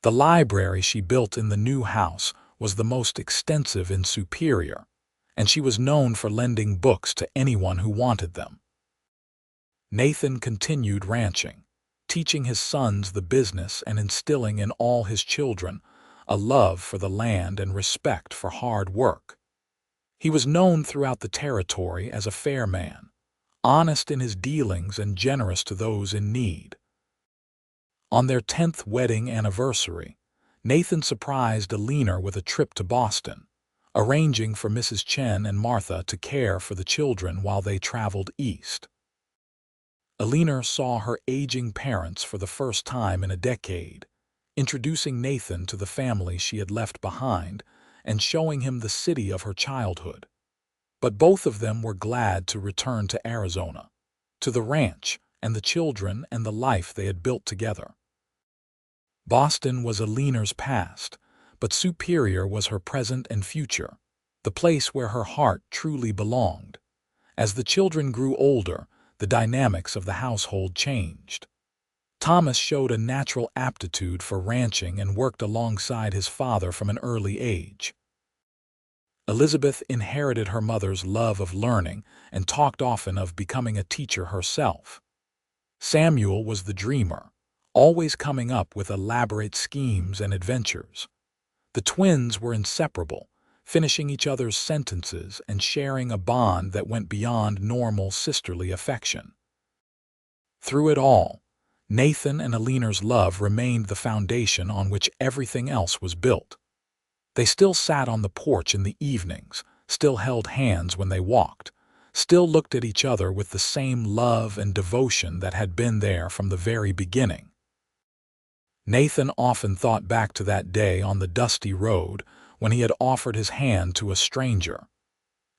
The library she built in the new house was the most extensive in Superior, and she was known for lending books to anyone who wanted them. Nathan continued ranching, teaching his sons the business and instilling in all his children a love for the land and respect for hard work. He was known throughout the territory as a fair man, honest in his dealings and generous to those in need. On their 10th wedding anniversary, Nathan surprised Eleanor with a trip to Boston, arranging for Mrs. Chen and Martha to care for the children while they traveled east. Eleanor saw her aging parents for the first time in a decade, introducing Nathan to the family she had left behind and showing him the city of her childhood. But both of them were glad to return to Arizona, to the ranch and the children and the life they had built together. Boston was Eleanor's past, but Superior was her present and future, the place where her heart truly belonged. As the children grew older, the dynamics of the household changed. Thomas showed a natural aptitude for ranching and worked alongside his father from an early age. Elizabeth inherited her mother's love of learning and talked often of becoming a teacher herself. Samuel was the dreamer, always coming up with elaborate schemes and adventures. The twins were inseparable, finishing each other's sentences and sharing a bond that went beyond normal sisterly affection. Through it all, Nathan and Eleanor's love remained the foundation on which everything else was built. They still sat on the porch in the evenings, still held hands when they walked, still looked at each other with the same love and devotion that had been there from the very beginning. Nathan often thought back to that day on the dusty road when he had offered his hand to a stranger.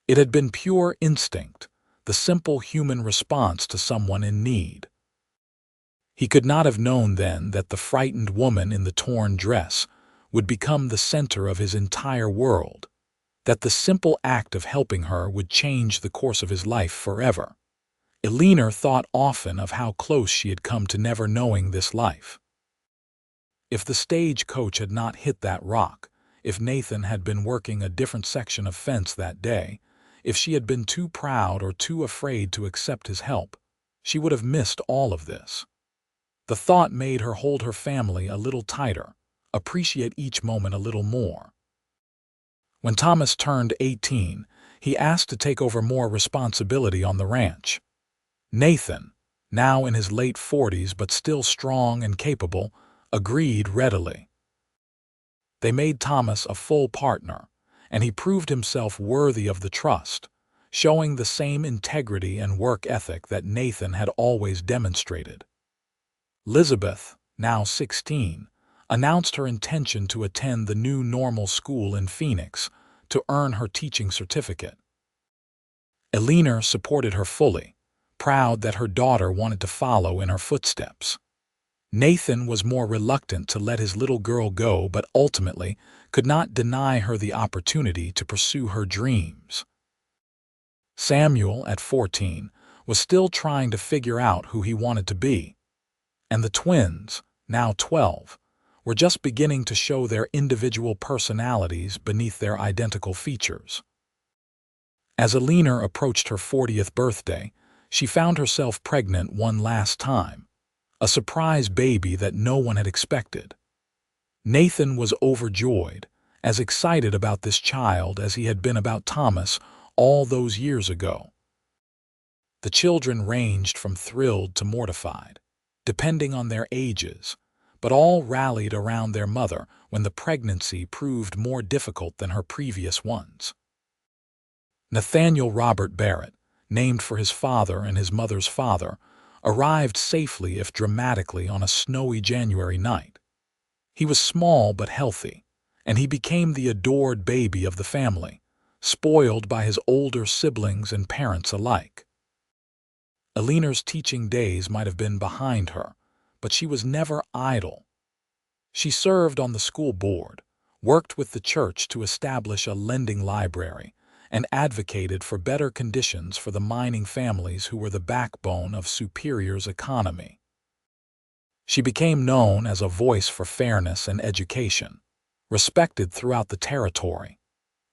It had been pure instinct, the simple human response to someone in need. He could not have known then that the frightened woman in the torn dress would become the center of his entire world, that the simple act of helping her would change the course of his life forever. Eleanor thought often of how close she had come to never knowing this life. If the stagecoach had not hit that rock, if Nathan had been working a different section of fence that day, if she had been too proud or too afraid to accept his help, she would have missed all of this. The thought made her hold her family a little tighter, appreciate each moment a little more. When Thomas turned 18, he asked to take over more responsibility on the ranch. Nathan, now in his late 40s but still strong and capable, agreed readily. They made Thomas a full partner, and he proved himself worthy of the trust, showing the same integrity and work ethic that Nathan had always demonstrated. Elizabeth, now 16, announced her intention to attend the new normal school in Phoenix to earn her teaching certificate. Eleanor supported her fully, proud that her daughter wanted to follow in her footsteps. Nathan was more reluctant to let his little girl go but ultimately could not deny her the opportunity to pursue her dreams. Samuel, at 14, was still trying to figure out who he wanted to be, and the twins, now 12, were just beginning to show their individual personalities beneath their identical features. As Eleanor approached her 40th birthday, she found herself pregnant one last time, a surprise baby that no one had expected. Nathan was overjoyed, as excited about this child as he had been about Thomas all those years ago. The children ranged from thrilled to mortified, depending on their ages, but all rallied around their mother when the pregnancy proved more difficult than her previous ones. Nathaniel Robert Barrett, named for his father and his mother's father, arrived safely if dramatically on a snowy January night. He was small but healthy, and he became the adored baby of the family, spoiled by his older siblings and parents alike. Eleanor's teaching days might have been behind her, but she was never idle. She served on the school board, worked with the church to establish a lending library, and advocated for better conditions for the mining families who were the backbone of Superior's economy. She became known as a voice for fairness and education, respected throughout the territory.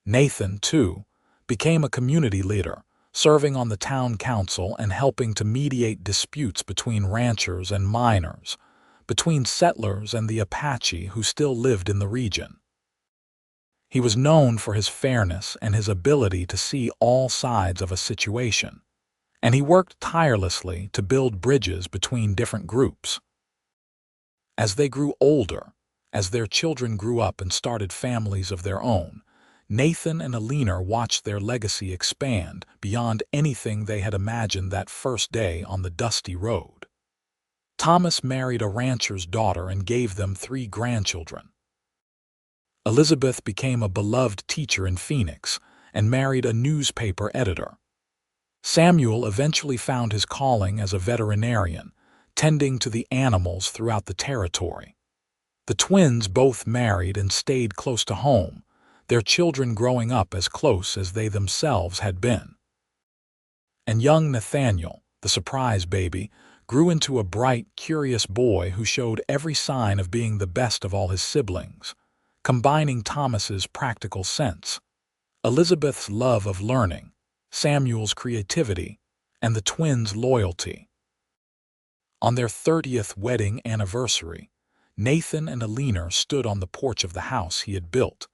Nathan, too, became a community leader, serving on the town council and helping to mediate disputes between ranchers and miners, between settlers and the Apache who still lived in the region. He was known for his fairness and his ability to see all sides of a situation, and he worked tirelessly to build bridges between different groups. As they grew older, as their children grew up and started families of their own, Nathan and Eleanor watched their legacy expand beyond anything they had imagined that first day on the dusty road. Thomas married a rancher's daughter and gave them 3 grandchildren. Elizabeth became a beloved teacher in Phoenix and married a newspaper editor. Samuel eventually found his calling as a veterinarian, tending to the animals throughout the territory. The twins both married and stayed close to home, their children growing up as close as they themselves had been. And young Nathaniel, the surprise baby, grew into a bright, curious boy who showed every sign of being the best of all his siblings, combining Thomas's practical sense, Elizabeth's love of learning, Samuel's creativity, and the twins' loyalty. On their 30th wedding anniversary, Nathan and Eleanor stood on the porch of the house he had built,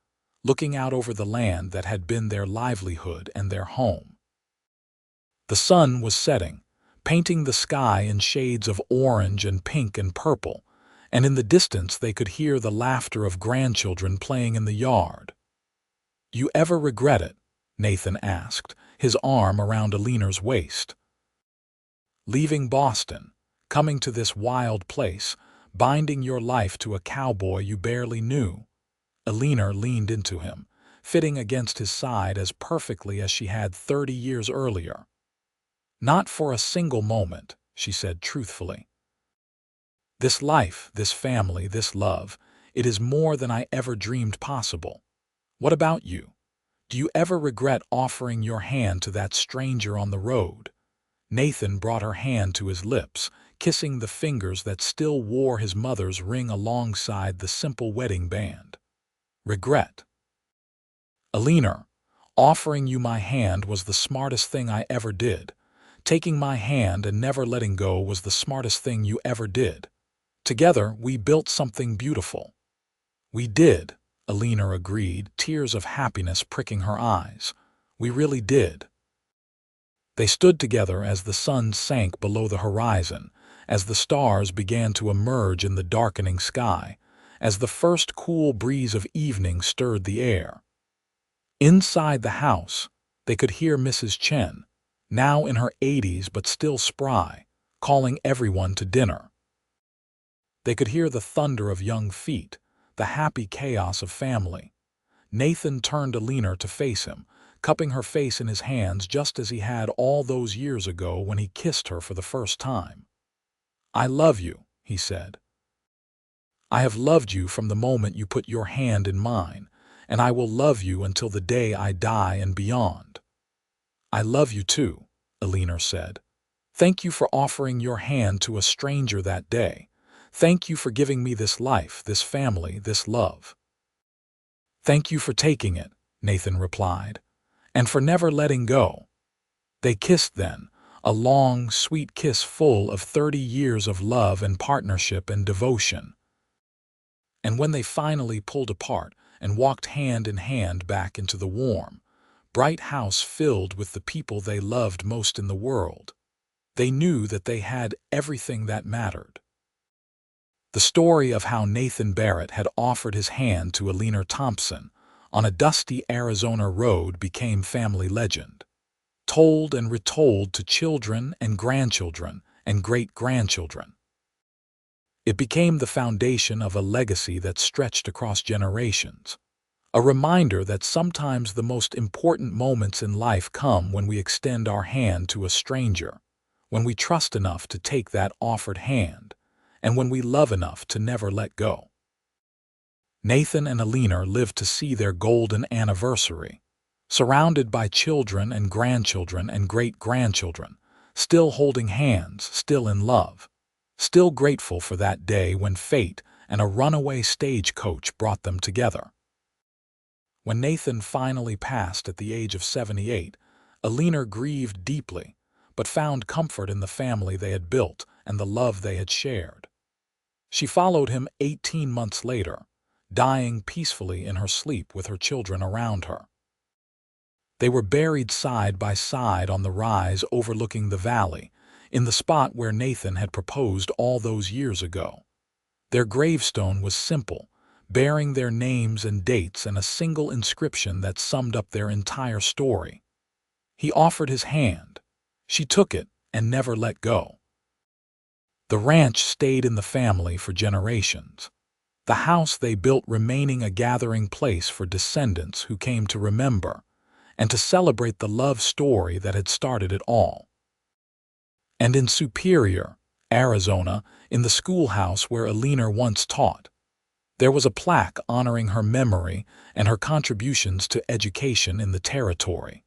looking out over the land that had been their livelihood and their home. The sun was setting, painting the sky in shades of orange and pink and purple, and in the distance they could hear the laughter of grandchildren playing in the yard. "You ever regret it?" Nathan asked, his arm around Eleanor's waist. "Leaving Boston, coming to this wild place, binding your life to a cowboy you barely knew." Eleanor leaned into him, fitting against his side as perfectly as she had 30 years earlier. "Not for a single moment," she said truthfully. "This life, this family, this love, it is more than I ever dreamed possible. What about you? Do you ever regret offering your hand to that stranger on the road?" Nathan brought her hand to his lips, kissing the fingers that still wore his mother's ring alongside the simple wedding band. "Regret? Eleanor, offering you my hand was the smartest thing I ever did. Taking my hand and never letting go was the smartest thing you ever did. Together, we built something beautiful." "We did," Eleanor agreed, tears of happiness pricking her eyes. "We really did." They stood together as the sun sank below the horizon, as the stars began to emerge in the darkening sky, as the first cool breeze of evening stirred the air. Inside the house, they could hear Mrs. Chen, now in her 80s but still spry, calling everyone to dinner. They could hear the thunder of young feet, the happy chaos of family. Nathan turned Eleanor to face him, cupping her face in his hands just as he had all those years ago when he kissed her for the first time. "I love you," he said. "I have loved you from the moment you put your hand in mine, and I will love you until the day I die and beyond." "I love you too," Eleanor said. "Thank you for offering your hand to a stranger that day. Thank you for giving me this life, this family, this love." "Thank you for taking it," Nathan replied, "and for never letting go." They kissed then, a long, sweet kiss full of 30 years of love and partnership and devotion. And when they finally pulled apart and walked hand in hand back into the warm, bright house filled with the people they loved most in the world, They knew that they had everything that mattered. The story of how Nathan Barrett had offered his hand to Eleanor Thompson on a dusty Arizona road became family legend, told and retold to children and grandchildren and great-grandchildren. It became the foundation of a legacy that stretched across generations, a reminder that sometimes the most important moments in life come when we extend our hand to a stranger, when we trust enough to take that offered hand, and when we love enough to never let go. Nathan and Eleanor lived to see their golden anniversary, surrounded by children and grandchildren and great-grandchildren, still holding hands, still in love, still grateful for that day when fate and a runaway stagecoach brought them together. When Nathan finally passed at the age of 78, Eleanor grieved deeply, but found comfort in the family they had built and the love they had shared. She followed him 18 months later, dying peacefully in her sleep with her children around her. They were buried side by side on the rise overlooking the valley, in the spot where Nathan had proposed all those years ago. Their gravestone was simple, bearing their names and dates and a single inscription that summed up their entire story. He offered his hand. She took it and never let go. The ranch stayed in the family for generations, the house they built remaining a gathering place for descendants who came to remember and to celebrate the love story that had started it all. And in Superior, Arizona, in the schoolhouse where Eleanor once taught, there was a plaque honoring her memory and her contributions to education in the territory.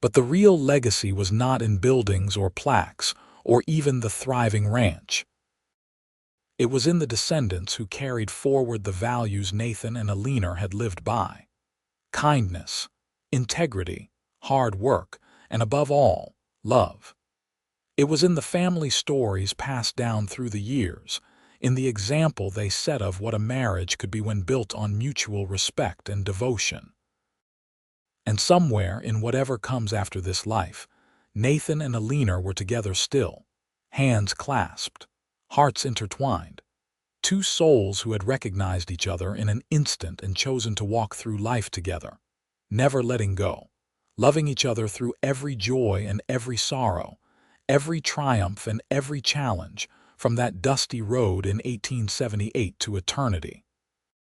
But the real legacy was not in buildings or plaques or even the thriving ranch. It was in the descendants who carried forward the values Nathan and Eleanor had lived by: kindness, integrity, hard work, and above all, love. It was in the family stories passed down through the years, in the example they set of what a marriage could be when built on mutual respect and devotion. And somewhere in whatever comes after this life, Nathan and Eleanor were together still, hands clasped, hearts intertwined, two souls who had recognized each other in an instant and chosen to walk through life together, never letting go, loving each other through every joy and every sorrow, every triumph and every challenge, from that dusty road in 1878 to eternity.